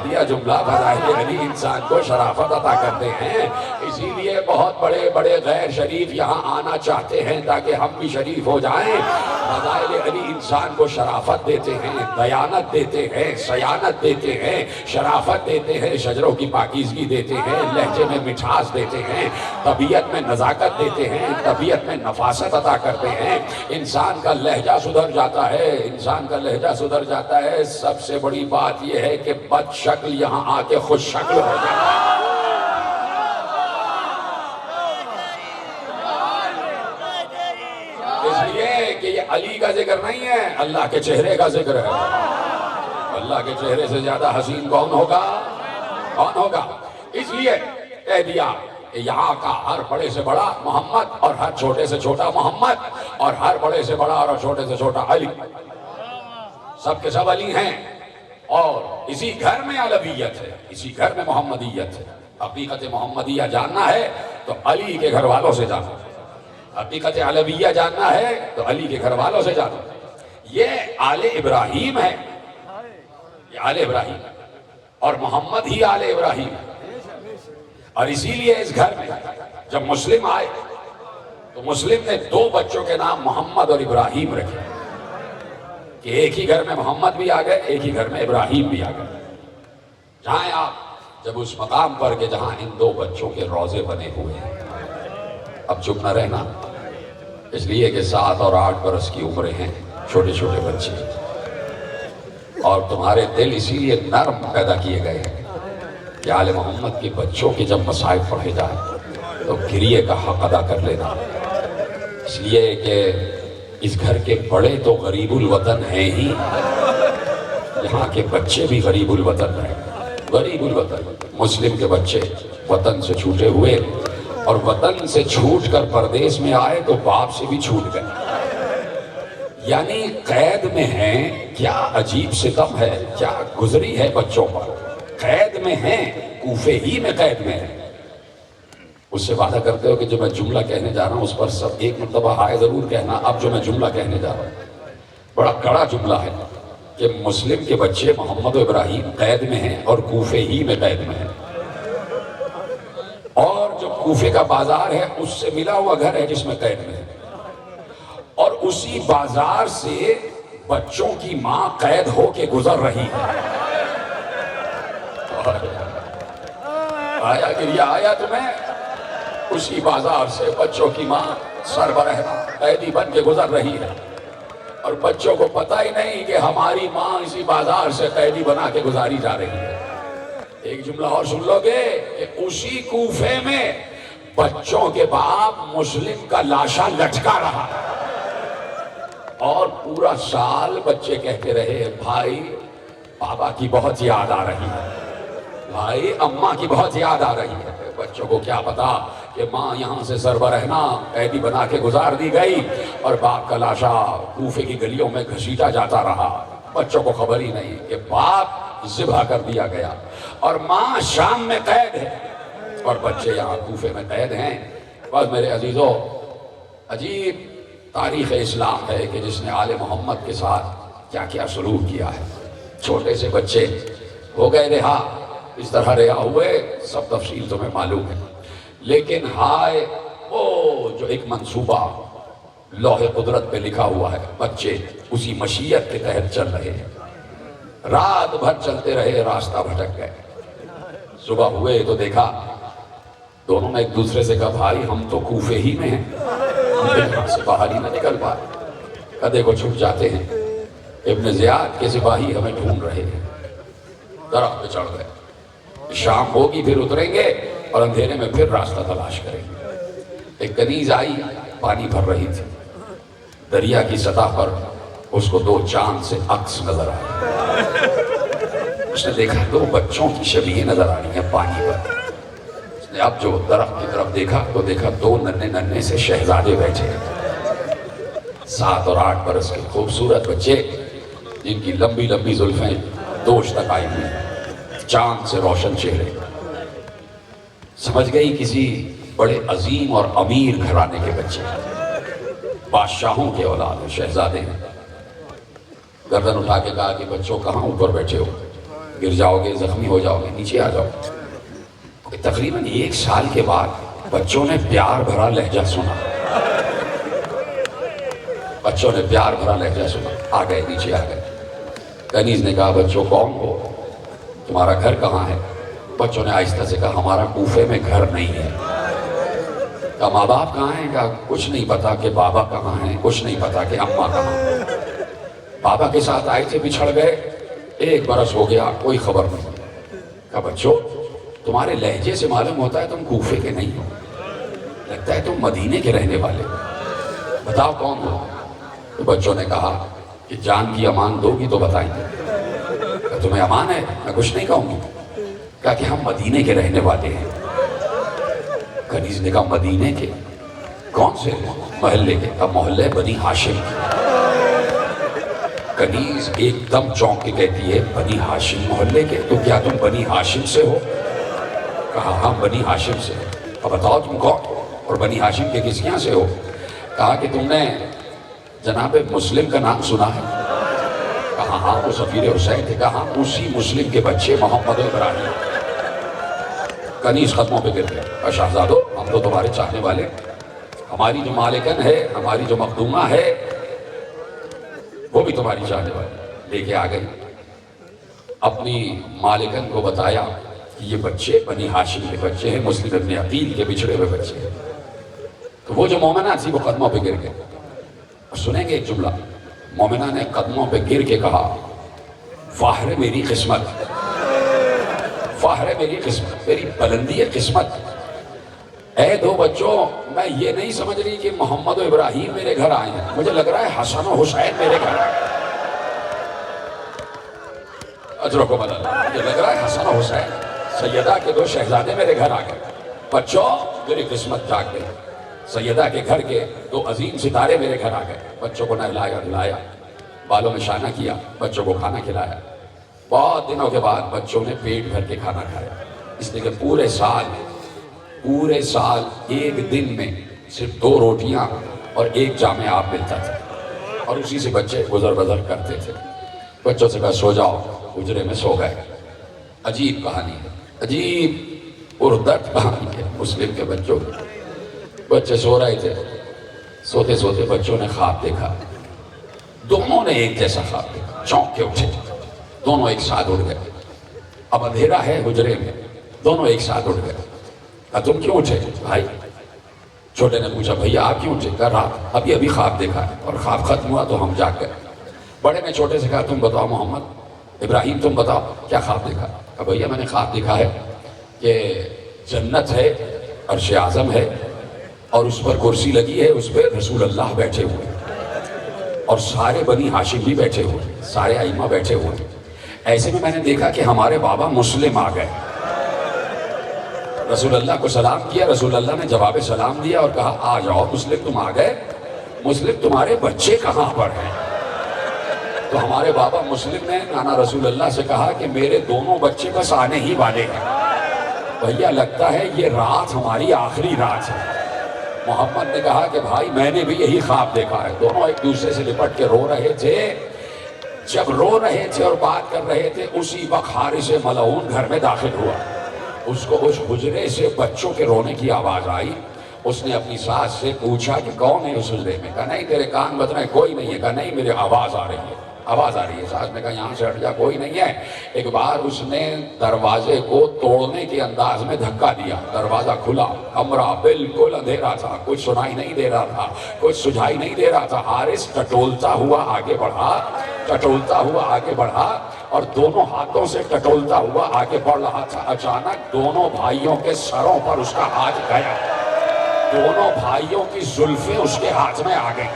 دیا جملہ فضائل علی انسان کو شرافت عطا کرتے ہیں، اسی لیے بہت بڑے بڑے غیر شریف یہاں آنا چاہتے ہیں تاکہ ہم بھی شریف ہو جائیں۔ فضائل علی انسان کو شرافت دیتے ہیں، دیانت دیتے ہیں، سیانت دیتے ہیں، شرافت دیتے ہیں، شجروں کی پاکیزگی دیتے ہیں، لہجے میں مٹھاس دیتے ہیں، طبیعت میں نزاکت دیتے ہیں، طبیعت میں نفاست عطا کرتے ہیں۔ انسان کا لہجہ سدھر جاتا ہے، انسان کا لہجہ سدھر جاتا ہے۔ سب سے بڑی بات یہ ہے کہ بد شکل یہاں آ کے خوش شکل ہو جاتا ہے۔ اس لیے کہ یہ علی کا ذکر نہیں ہے، اللہ کے چہرے کا ذکر ہے۔ اللہ کے چہرے سے زیادہ حسین کون ہوگا؟ کون ہوگا؟ اس لیے کہہ دیا کہ یہاں کا ہر بڑے سے بڑا محمد اور ہر چھوٹے سے چھوٹا محمد، اور ہر بڑے سے بڑا اور چھوٹے سے چھوٹا علی، سب کے سب علی ہیں۔ اور اسی گھر میں علویت ہے، اسی گھر میں محمدیت ہے۔ حقیقت محمدیہ جاننا ہے تو علی کے گھر والوں سے جاننا، حقیقت علویہ جاننا ہے تو علی کے گھر والوں سے جاننا۔ یہ آل ابراہیم ہے، یہ آل ابراہیم ہے، اور محمد ہی آل ابراہیم ہے۔ اور اسی لیے اس گھر میں جب مسلم آئے تو مسلم نے دو بچوں کے نام محمد اور ابراہیم رکھے، کہ ایک ہی گھر میں محمد بھی آ گئے، ایک ہی گھر میں ابراہیم بھی آ گئے۔ جائیں آپ جب اس مقام پر کہ جہاں ان دو بچوں کے روضے بنے ہوئے ہیں، اب چپ نہ رہنا، اس لیے کہ 7 اور 8 برس کی عمریں ہیں، چھوٹے چھوٹے بچے، اور تمہارے دل اسی لیے نرم پیدا کیے گئے ہیں کہ آل محمد کے بچوں کے جب مصائب پڑھے جائیں تو گریے کا حق ادا کر لینا، اس لیے کہ اس گھر کے بڑے تو غریب الوطن ہیں ہی، یہاں کے بچے بھی غریب الوطن ہیں، غریب الوطن۔ مسلم کے بچے وطن سے چھوٹے ہوئے، اور وطن سے چھوٹ کر پردیس میں آئے تو باپ سے بھی چھوٹ گئے، یعنی قید میں ہیں۔ کیا عجیب ستم ہے، کیا گزری ہے بچوں پر، قید میں ہیں، کوفے ہی میں قید میں ہیں۔ اس سے وعدہ کرتے ہو کہ جو میں جملہ کہنے جا رہا ہوں اس پر سب ایک مرتبہ ہائے ضرور کہنا۔ اب جو میں جملہ کہنے جا رہا ہوں بڑا کڑا جملہ ہے کہ مسلم کے بچے محمد و ابراہیم قید میں ہیں اور کوفے ہی میں قید میں ہیں، اور جو کوفے کا بازار ہے اس سے ملا ہوا گھر ہے جس میں قید میں ہے، اور اسی بازار سے بچوں کی ماں قید ہو کے گزر رہی ہے۔ آیا گریہ آیا تمہیں؟ اسی بازار سے بچوں کی ماں سربراہ قیدی بن کے گزر رہی ہے، اور بچوں کو پتہ ہی نہیں کہ ہماری ماں اسی بازار سے قیدی بنا کے گزاری جا رہی ہے۔ ایک جملہ اور سن لو گے کہ اسی کوفے میں بچوں کے باپ مسلم کا لاشا لٹکا رہا، اور پورا سال بچے کہتے رہے بھائی بابا کی بہت یاد آ رہی ہے، بھائی اماں کی بہت یاد آ رہی ہے۔ بچوں کو کیا پتا کہ ماں یہاں سے سربراہنا قیدی بنا کے گزار دی گئی اور باپ کا لاشا کوفے کی گلیوں میں گھسیٹا جاتا رہا۔ بچوں کو خبر ہی نہیں کہ باپ ذبح کر دیا گیا اور ماں شام میں قید ہے اور بچے یہاں کوفے میں قید ہیں۔ بس میرے عزیزو، عجیب تاریخ اسلام ہے کہ جس نے آل محمد کے ساتھ کیا کیا سلوک کیا ہے۔ چھوٹے سے بچے ہو گئے رہا، اس طرح رہا ہوئے، سب تفصیل تمہیں معلوم ہے، لیکن ہائے وہ جو ایک منصوبہ لوح قدرت پہ لکھا ہوا ہے، بچے اسی مشیت کے تحت چل رہے ہیں۔ رات بھر چلتے رہے، راستہ بھٹک گئے، صبح ہوئے تو دیکھا دونوں نے ایک دوسرے سے کہا بھائی ہم تو کوفے ہی میں ہیں، ہم یہاں سے باہر ہی نہ نکل پائے، کدے کو چھپ جاتے ہیں۔ ابن زیاد کے سپاہی ہمیں ڈھونڈ رہے ہیں، درخت پہ چڑھ گئے، شام ہوگی پھر اتریں گے اور اندھیرے میں پھر راستہ تلاش کریں گے۔ ایک کنیز آئی، پانی بھر رہی تھی، دریا کی سطح پر اس کو 2 چاند سے عکس نظر آئی۔ اس نے دیکھا 2 بچوں کی شبیہیں نظر آ رہی ہیں پانی پر۔ اس نے اب جو درخت کی طرف دیکھا تو دیکھا 2 ننھے ننھے سے شہزادے بیٹھے ہیں، 7 اور 8 برس کے خوبصورت بچے، جن کی لمبی لمبی زلفیں دوش تک آئی ہوئی ہیں، چاند سے روشن چہرے۔ سمجھ گئی کسی بڑے عظیم اور امیر گھرانے کے بچے، بادشاہوں کے اولاد ہیں، شہزادے ہیں۔ گردن اٹھا کے کہا کہ بچوں کہاں اوپر بیٹھے ہو؟ گر جاؤ گے، زخمی ہو جاؤ گے، نیچے آ جاؤ۔ تقریباً 1 سال کے بعد بچوں نے پیار بھرا لہجہ سنا، بچوں نے پیار بھرا لہجہ سنا، آ گئے، نیچے آ گئے۔ کنیز نے کہا بچوں کون ہو، تمہارا گھر کہاں ہے؟ بچوں نے آہستہ سے کہا ہمارا کوفے میں گھر نہیں ہے۔ کہا ماں باپ کہاں ہیں؟ کہا کچھ نہیں پتا کہ بابا کہاں ہیں، کچھ نہیں پتا کہ اماں کہاں ہیں۔ بابا کے ساتھ آئے تھے، بچھڑ گئے، 1 برس ہو گیا، کوئی خبر نہیں۔ کہا بچوں تمہارے لہجے سے معلوم ہوتا ہے تم کوفے کے نہیں ہو، لگتا ہے تم مدینے کے رہنے والے ہو، بتاؤ کون ہو؟ تو بچوں نے کہا کہ جان کی امان دو گی تو بتائیں گے۔ کہا تمہیں امان ہے؟ میں کچھ نہیں کہوں گی۔ کہا کہ ہم مدینے کے رہنے والے ہیں۔ کنیز نے کہا مدینے کے؟ کون سے محلے کے؟ کہا محلے بنی ہاشم۔ کنیز ایک دم چونک کے کہتی ہے بنی ہاشم محلے کے؟ تو کیا تم بنی ہاشم سے ہو؟ کہا ہاں بنی ہاشم سے۔ اب بتاؤ تم کون ہو اور بنی ہاشم کے کس یہاں سے ہو؟ کہا کہ تم نے جناب مسلم کا نام سنا ہے؟ کہا ہاں وہ سفیر حسین تھے۔ کہا اسی مسلم کے بچے محمد ابراہیم۔ کنیز قدموں پہ گر گئے، کہا شہزادو ہم تو تمہارے چاہنے والے، ہماری جو مالکن ہے، ہماری جو مخدومہ ہے وہ بھی تمہاری چاہنے والی۔ لے کے آ گئی، اپنی مالکن کو بتایا کہ یہ بچے بنی ہاشم کے بچے ہیں، مسلم ابن عقیل کے بچھڑے ہوئے بچے ہیں۔ تو وہ جو مومنہ تھی وہ قدموں پہ گر گئے۔ اور سنیں گے ایک جملہ، مومنہ نے قدموں پہ گر کے کہا فاخر میری قسمت، فاخر میری قسمت، میری بلندی قسمت، اے 2 بچوں میں یہ نہیں سمجھ رہی کہ محمد و ابراہیم میرے گھر آئے ہیں، مجھے لگ رہا ہے حسن و حسین میرے گھر آئے ہیں۔ اجرکم اللہ، مجھے لگ رہا ہے حسن و حسین سیدہ کے 2 شہزادے میرے گھر آ گئے۔ بچوں میری قسمت جاگ گئی، سیدہ کے گھر کے 2 عظیم ستارے میرے گھر آ گئے۔ بچوں کو نہلایا دھلایا، بالوں میں شانہ کیا، بچوں کو کھانا کھلایا۔ بہت دنوں کے بعد بچوں نے پیٹ بھر کے کھانا کھایا، اس لیے کہ پورے سال ایک دن میں صرف 2 روٹیاں اور 1 جامع آب ملتا تھا، اور اسی سے بچے گزر بسر کرتے تھے۔ بچوں سے کہا سو جاؤ، حجرے میں سو گئے۔ عجیب کہانی ہے، عجیب پردرد کہانی ہے مسلم کے بچوں کی۔ بچے سو رہے تھے، سوتے سوتے بچوں نے خواب دیکھا، دونوں نے ایک جیسا خواب دیکھا، چونک کے اٹھے، دونوں ایک ساتھ اٹھ گئے۔ اب اندھیرا ہے حجرے میں، دونوں ایک ساتھ اٹھ گئے۔ کہا تم کیوں اٹھے بھائی؟ چھوٹے نے پوچھا بھیا آپ کیوں اٹھے؟ کہا رات ابھی خواب دیکھا ہے اور خواب ختم ہوا تو ہم جاگ گئے۔ بڑے نے چھوٹے سے کہا تم بتاؤ محمد ابراہیم تم بتاؤ کیا خواب دیکھا؟ کہا بھیا میں نے خواب دیکھا ہے کہ جنت ہے، عرش اعظم ہے، اور اس پر کرسی لگی ہے، اس پہ رسول اللہ بیٹھے ہوئے اور سارے بنی ہاشم بھی بیٹھے ہوئے، سارے ائمہ بیٹھے ہوئے۔ ایسے میں نے دیکھا کہ ہمارے بابا مسلم آ گئے، رسول اللہ کو سلام کیا، رسول اللہ نے جواب سلام دیا اور کہا آ جاؤ مسلم تم آ گئے، مسلم تمہارے بچے کہاں پر ہیں؟ تو ہمارے بابا مسلم نے نانا رسول اللہ سے کہا کہ میرے دونوں بچے بس آنے ہی والے ہیں، بھیا لگتا ہے یہ رات ہماری آخری رات ہے۔ محمد نے کہا کہ بھائی میں نے بھی یہی خواب دیکھا ہے۔ دونوں ایک دوسرے سے لپٹ کے رو رہے تھے، جب رو رہے تھے اور بات کر رہے تھے اسی وقت حارث ملعون گھر میں داخل ہوا۔ اس کو اس حجرے سے بچوں کے رونے کی آواز آئی، اس نے اپنی ساس سے پوچھا کہ کون ہے اس حجرے میں؟ کہا نہیں تیرے کان بج رہے ہیں، کوئی نہیں ہے۔ کہا نہیں میرے آواز آ رہی ہے، آواز آ رہی ہے۔ ساس نے کہا یہاں سے ہٹ جا، کوئی نہیں ہے۔ ایک بار اس نے دروازے کو توڑنے کے انداز میں دھکا دیا، دروازہ کھلا، کمرہ بالکل اندھیرا تھا، کچھ سنائی نہیں دے رہا تھا، کچھ سجھائی نہیں دے رہا تھا۔ حارث ٹٹولتا ہوا آگے بڑھا، ٹٹولتا ہوا آگے بڑھا اور دونوں ہاتھوں سے ٹٹولتا ہوا آگے بڑھ رہا تھا۔ اچانک دونوں بھائیوں کے سروں پر اس کا ہاتھ گیا، دونوں بھائیوں کی زلفیں اس کے ہاتھ میں آ گئیں،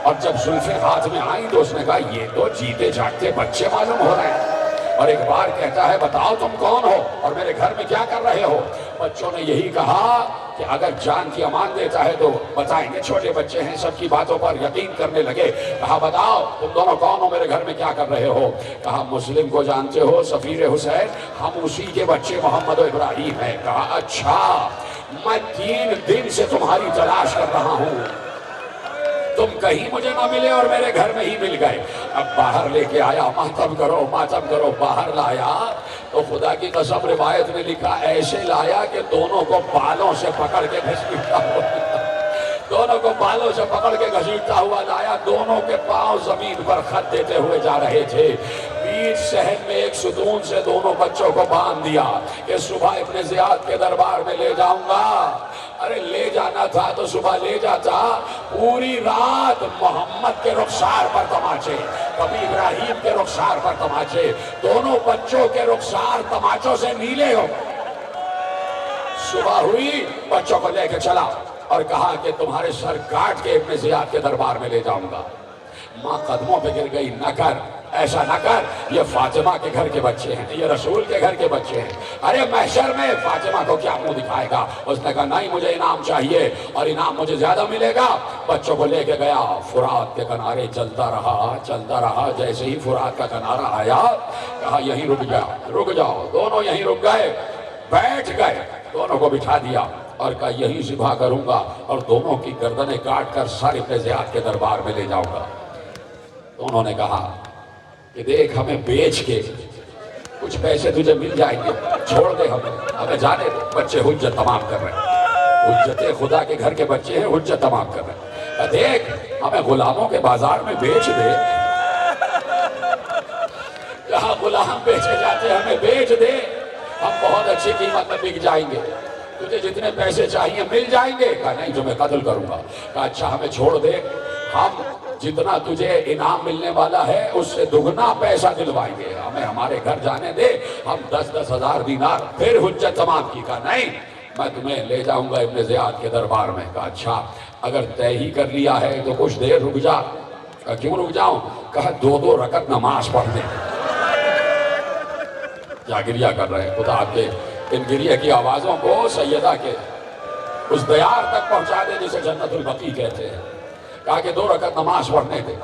اور جب زلفیں ہاتھ میں آئیں تو اس نے کہا یہ تو جیتے جاگتے بچے معلوم ہو رہے ہیں۔ اور ایک بار کہتا ہے بتاؤ تم کون ہو اور میرے گھر میں کیا کر رہے ہو؟ بچوں نے یہی کہا کہ اگر جان کی امان دیتا ہے تو بتائیں گے، چھوٹے بچے ہیں، سب کی باتوں پر یقین کرنے لگے۔ کہا بتاؤ تم دونوں کون ہو، میرے گھر میں کیا کر رہے ہو؟ کہا مسلم کو جانتے ہو، سفیر حسین، ہم اسی کے بچے محمد و ابراہیم ہیں۔ کہا اچھا، میں 3 دن سے تمہاری تلاش کر رہا ہوں، تم کہیں مجھے نہ ملے اور میرے گھر میں ہی مل گئے۔ اب باہر لے کے آیا، ماتم کرو، باہر لایا تو خدا کی قسم روایت میں لکھا ایسے لایا کہ دونوں کو بالوں سے پکڑ کے گھسیٹتا ہوا، دونوں کو بالوں سے پکڑ کے گھسیٹتا ہوا لایا۔ دونوں کے پاؤں زمین پر خط دیتے ہوئے جا رہے تھے۔ بیچ صحن میں ایک ستون سے دونوں بچوں کو باندھ دیا کہ صبح ابن زیاد کے دربار میں لے جاؤں گا۔ ارے لے جانا تھا تو صبح لے جاتا۔ پوری رات محمد کے رخسار پر تماچے، کبھی ابراہیم کے رخسار پر تماچے، دونوں بچوں کے رخسار تماچوں سے نیلے ہو۔ صبح ہوئی، بچوں کو لے کے چلا اور کہا کہ تمہارے سر کاٹ کے ابن زیاد کے دربار میں لے جاؤں گا۔ ماں قدموں پہ گر گئی، نہ کر، ایسا نہ کر، یہ فاطمہ کے گھر کے بچے ہیں، یہ رسول کے گھر کے بچے ہیں۔ ارے محشر میں فاطمہ کو کیا منہ دکھائے گا؟ اس نے کہا نہیں، مجھے انعام چاہیے اور انعام مجھے زیادہ ملے گا۔ بچوں کو لے کے گیا، فرات کے کنارے چلتا رہا۔ جیسے ہی فرات کا کنارہ آیا کہا یہیں رک جاؤ۔ دونوں یہیں رک گئے، بیٹھ گئے، دونوں کو بٹھا دیا اور کہا یہیں ذبح کروں گا اور دونوں کی گردنیں کاٹ کر سر ابن زیاد کے دربار میں لے جاؤں گا۔ انہوں نے کہا کہ دیکھ ہمیں بیچ کے کچھ پیسے تجھے مل جائیں گے، چھوڑ دے ہمیں جانے دے۔ بچے حجت تمام کر رہے ہیں، حجت خدا کے گھر کے بچے ہیں، حجت تمام کر رہے ہیں۔ دیکھ ہمیں غلاموں کے بازار میں بیچ دے، جہاں غلام بیچے جاتے ہمیں بیچ دے، ہم بہت اچھی قیمت میں بک جائیں گے، تجھے جتنے پیسے چاہیے مل جائیں گے۔ کہا نہیں، تمہیں قتل کروں گا۔ کہا اچھا ہمیں چھوڑ دے، ہم جتنا تجھے انعام ملنے والا ہے اس سے دگنا پیسہ دلوائیں گے، ہمیں ہمارے گھر جانے دے، ہم 10,000 10,000 دینار۔ پھر حجت تمام کی۔ کہا نہیں، میں تمہیں لے جاؤں گا ابن زیاد کے دربار میں۔ کہا اچھا اگر طے ہی کر لیا ہے تو کچھ دیر رک جا۔ کہا کیوں رک جاؤں؟ کہا 2 رکعت نماز پڑھ دیں۔ کیا گریہ کر رہے ہیں؟ خدا کے ان گریہ کی آوازوں کو سیدہ کے اس دیار تک پہنچا دے جسے جنت البقیع کہتے ہیں۔ کہا کہ 2 رکعت نماز پڑھنے دے۔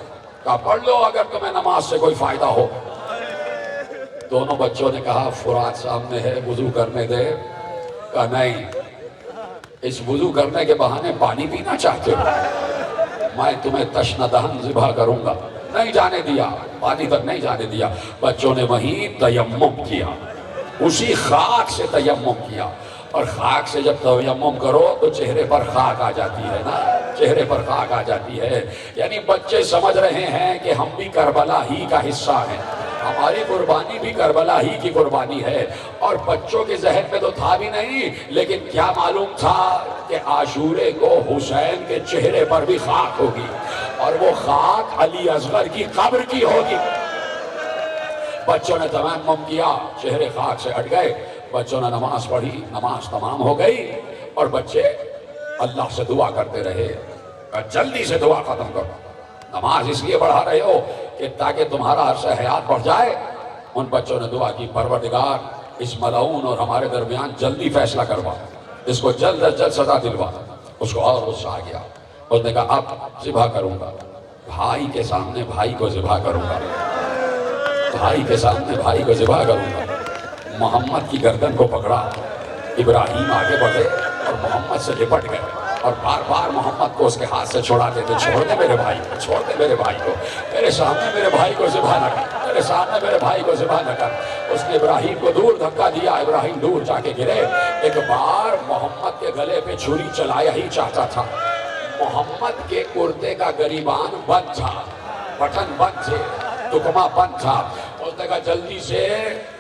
کہا پڑھ لو اگر تمہیں نماز سے کوئی فائدہ ہو۔ دونوں بچوں نے کہا فرات سامنے ہے، وضو کرنے دے۔ کہا نہیں، اس وضو کرنے کے بہانے پانی پینا چاہتے ہو؟ میں تمہیں تشنہ دہن ذبح کروں گا۔ نہیں جانے دیا، پانی تک نہیں جانے دیا۔ بچوں نے وہیں تیمم کیا، اسی خاک سے تیمم کیا۔ اور خاک سے جب تیمم کرو تو چہرے پر خاک آ جاتی ہے نا، چہرے پر خاک آ جاتی ہے۔ یعنی بچے سمجھ رہے ہیں کہ ہم بھی کربلا ہی کا حصہ ہیں، ہماری قربانی بھی کربلا ہی کی قربانی ہے۔ اور بچوں کے ذہن میں تو تھا بھی نہیں، لیکن کیا معلوم تھا کہ عاشورے کو حسین کے چہرے پر بھی خاک ہوگی اور وہ خاک علی اصغر کی قبر کی ہوگی۔ بچوں نے تیمم کیا، چہرے خاک سے ہٹ گئے۔ بچوں نے نماز پڑھی، نماز تمام ہو گئی اور بچے اللہ سے دعا کرتے رہے۔ جلدی سے دعا ختم کرو، نماز اس لیے بڑھا رہے ہو کہ تاکہ تمہارا عرصہ حیات بڑھ جائے۔ ان بچوں نے دعا کی پروردگار اس ملعون اور ہمارے درمیان جلدی فیصلہ کروا، اس کو جلد از جلد سزا دلوا۔ اس کو اور غصہ آ گیا، اس نے کہا اب ذبح کروں گا، بھائی کے سامنے بھائی کو ذبح کروں گا، بھائی کے سامنے بھائی کو ذبح کروں گا۔ محمد کی گردن کو پکڑا، ابراہیم آگے بڑھے اور محمد سے لپٹ گئے اور بار بار محمد کو اس کے ہاتھ سے چھڑاتے تھے۔ چھوڑ دے میرے بھائی کو، چھوڑ دے میرے بھائی کو، میرے سامنے میرے بھائی کو ذبح نہ کر، میرے سامنے میرے بھائی کو ذبح نہ کر۔ اس نے ابراہیم کو دور دھکا دیا، ابراہیم دور جا کے گرے۔ ایک بار محمد کے گلے پہ چھری چلایا ہی چاہتا تھا، محمد کے کرتے کا گریبان بند تھا، بٹن بند تھے، دکمہ بند تھا۔ اس نے کہا جلدی سے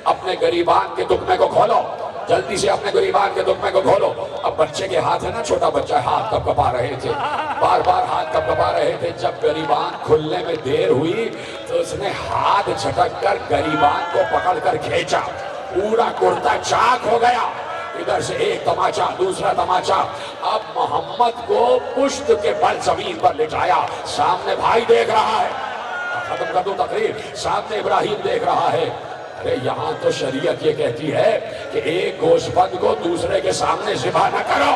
اپنے گریبان کے دکمے کو کھولو، جلدی سے اپنے گریبان کے دکمے کو کھولو۔ اب بچے کے ہاتھ ہے نا، چھوٹا بچہ، ہاتھ کب کپا رہے تھے، بار بار ہاتھ کب کپا رہے تھے۔ جب گریبان کھلنے میں دیر ہوئی تو اس نے ہاتھ جھٹک کر گریبان کو پکڑ کر کھینچا، پورا کرتا چاک ہو گیا۔ ادھر سے ایک تماچا، دوسرا تماچا۔ اب محمد کو پشت کے بل زمین پر لٹایا، سامنے بھائی دیکھ رہا ہے، ختم کر دوں تقریر، سامنے ابراہیم دیکھ رہا ہے۔ ارے یہاں تو شریعت یہ کہتی ہے کہ ایک گوشت بند کو دوسرے کے سامنے ذبح نہ کرو،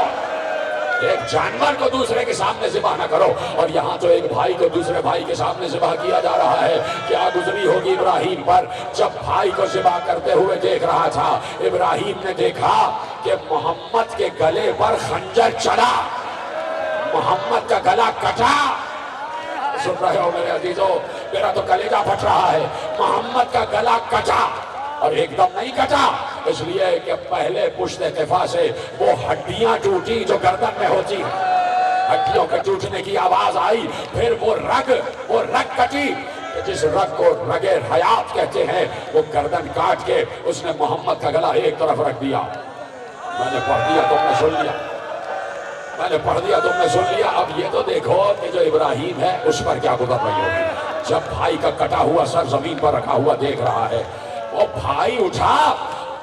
ایک جانور کو دوسرے کے سامنے ذبح نہ کرو، اور یہاں تو ایک بھائی کو دوسرے بھائی کے سامنے ذبح کیا جا رہا ہے۔ کیا گزری ہوگی ابراہیم پر جب بھائی کو ذبح کرتے ہوئے دیکھ رہا تھا۔ ابراہیم نے دیکھا کہ محمد کے گلے پر خنجر چڑھا، محمد کا گلا کٹا، سن رہے ہو میرے عزیزو؟ میرا تو کلیجہ پھٹ رہا ہے. محمد کا گلا کٹا اور ایک دم نہیں کٹا، اس لیے کہ پہلے پشت کفا سے وہ ہڈیاں ٹوٹی جو گردن میں ہوتی ہیں، ہڈیوں کے ٹوٹنے کی آواز آئی، پھر وہ رگ کٹی، جس رگ کو رگ حیات کہتے ہیں، وہ گردن کاٹ کے اس نے محمد کا گلا ایک طرف رکھ دیا. میں نے پڑھ دیا، تم نے سن لیا، میں نے پڑھ دیا، تم نے سن لیا. اب یہ تو دیکھو کہ جو ابراہیم ہے اس پر کیا گزر رہی ہوگی جب بھائی کا کٹا ہوا سر زمین پر رکھا ہوا دیکھ رہا ہے. وہ بھائی اٹھا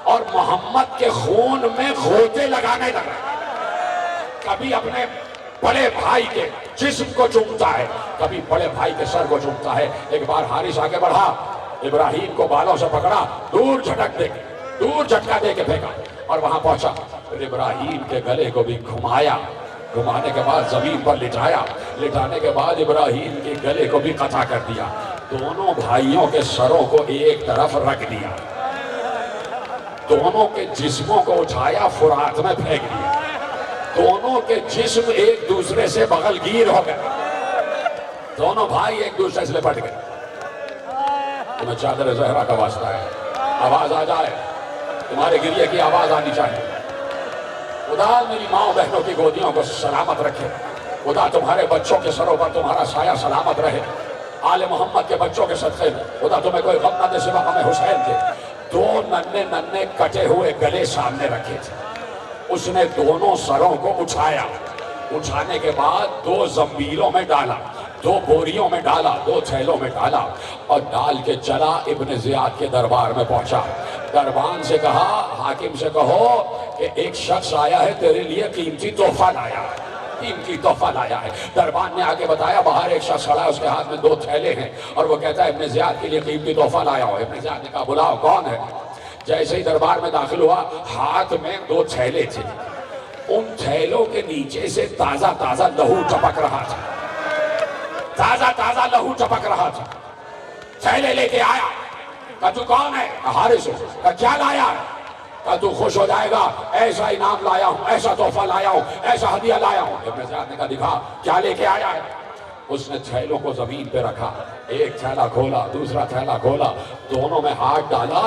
اور محمد کے خون میں غوطے لگانے لگا. کبھی اپنے بڑے بھائی کے جسم کو چومتا ہے، کبھی بڑے بھائی کے سر کو چومتا ہے. ایک بار حارث آگے بڑھا، ابراہیم کو بالوں سے پکڑا، دور جھٹکا دے کے پھینکا اور وہاں پہنچا. پھر ابراہیم کے گلے کو بھی گھمایا، گھمانے کے بعد زمین پر لٹایا، لٹانے کے بعد ابراہیم کے گلے کو بھی قطع کر دیا. دونوں بھائیوں کے سروں کو ایک طرف رکھ دیا، دونوں کے جسموں کو اٹھایا، فرات میں پھینک دیا. دونوں کے جسم ایک دوسرے سے بغل گیر ہو گئے، دونوں بھائی ایک دوسرے سے لپٹ گئے. تمہیں چادر زہرا کا واسطہ ہے، آواز آ جائے، تمہارے گریے کی آواز آنی چاہیے. خدا میری ماں بہنوں کی گودیوں کو سلامت رکھے، خدا تمہارے بچوں کے سروں پر تمہارا سایہ سلامت رہے. آل محمد کے بچوں کے صدقے میں خدا تمہیں کوئی غم نہ دے سوا غم حسین کے. دو ننھے کٹے ہوئے گلے سامنے رکھے تھے، اس نے دونوں سروں کو اٹھایا، اٹھانے کے بعد دو زنبیلوں میں ڈالا، دو بوریوں میں ڈالا، دو تھیلوں میں ڈالا اور ڈال کے چلا ابن زیاد کے دربار میں پہنچا. دربان سے کہا، حاکم سے کہو کہ ایک شخص آیا ہے تیرے لیے قیمتی تحفہ لایا ہے، قیمتی تحفہ لایا ہے. دربان نے آگے بتایا باہر ایک شخص کھڑا ہے، اس کے ہاتھ میں دو تھیلے ہیں اور وہ کہتا ہے ابن زیاد کے لیے قیمتی تحفہ لایا ہو. ابن زیاد نے کہا بلاؤ کون ہے. جیسے ہی دربار میں داخل ہوا، ہاتھ میں دو تھیلے تھے، ان تھیلوں کے نیچے سے تازہ تازہ لہو ٹپک رہا تھا، تازہ تازہ لہو ٹپک رہا تھا. تھیلے لے کے آیا، کہا تو کون ہے؟ حارث ہوں. کہا کیا لایا ہے؟ کہا تو خوش ہو جائے گا، ایسا انعام لایا ہوں، ایسا تحفہ لایا ہوں، ایسا ہدیہ لایا ہوں. ابن زیاد نے کہا دکھا کیا لے کے آیا ہے. اس نے تھیلوں کو زمین پہ رکھا، ایک تھیلا کھولا، دوسرا تھیلا کھولا، دونوں میں ہاتھ ڈالا،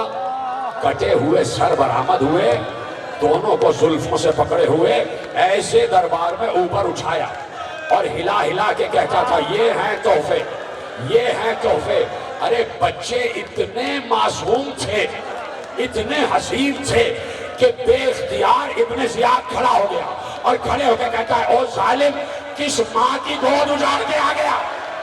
کٹے ہوئے سر برآمد ہوئے، دونوں کو زلفوں سے پکڑے ہوئے ایسے دربار میں اوپر اٹھایا اور ہلا ہلا کے کہتا تھا یہ ہیں تحفے، یہ ہیں تحفے. ارے بچے اتنے معصوم تھے، اتنے حسین تھے کہ بے اختیار ابن زیاد کھڑا ہو گیا اور کھڑے ہو کے کہتا ہے او ظالم، کس ماں کی گود اجاڑ کے آ گیا؟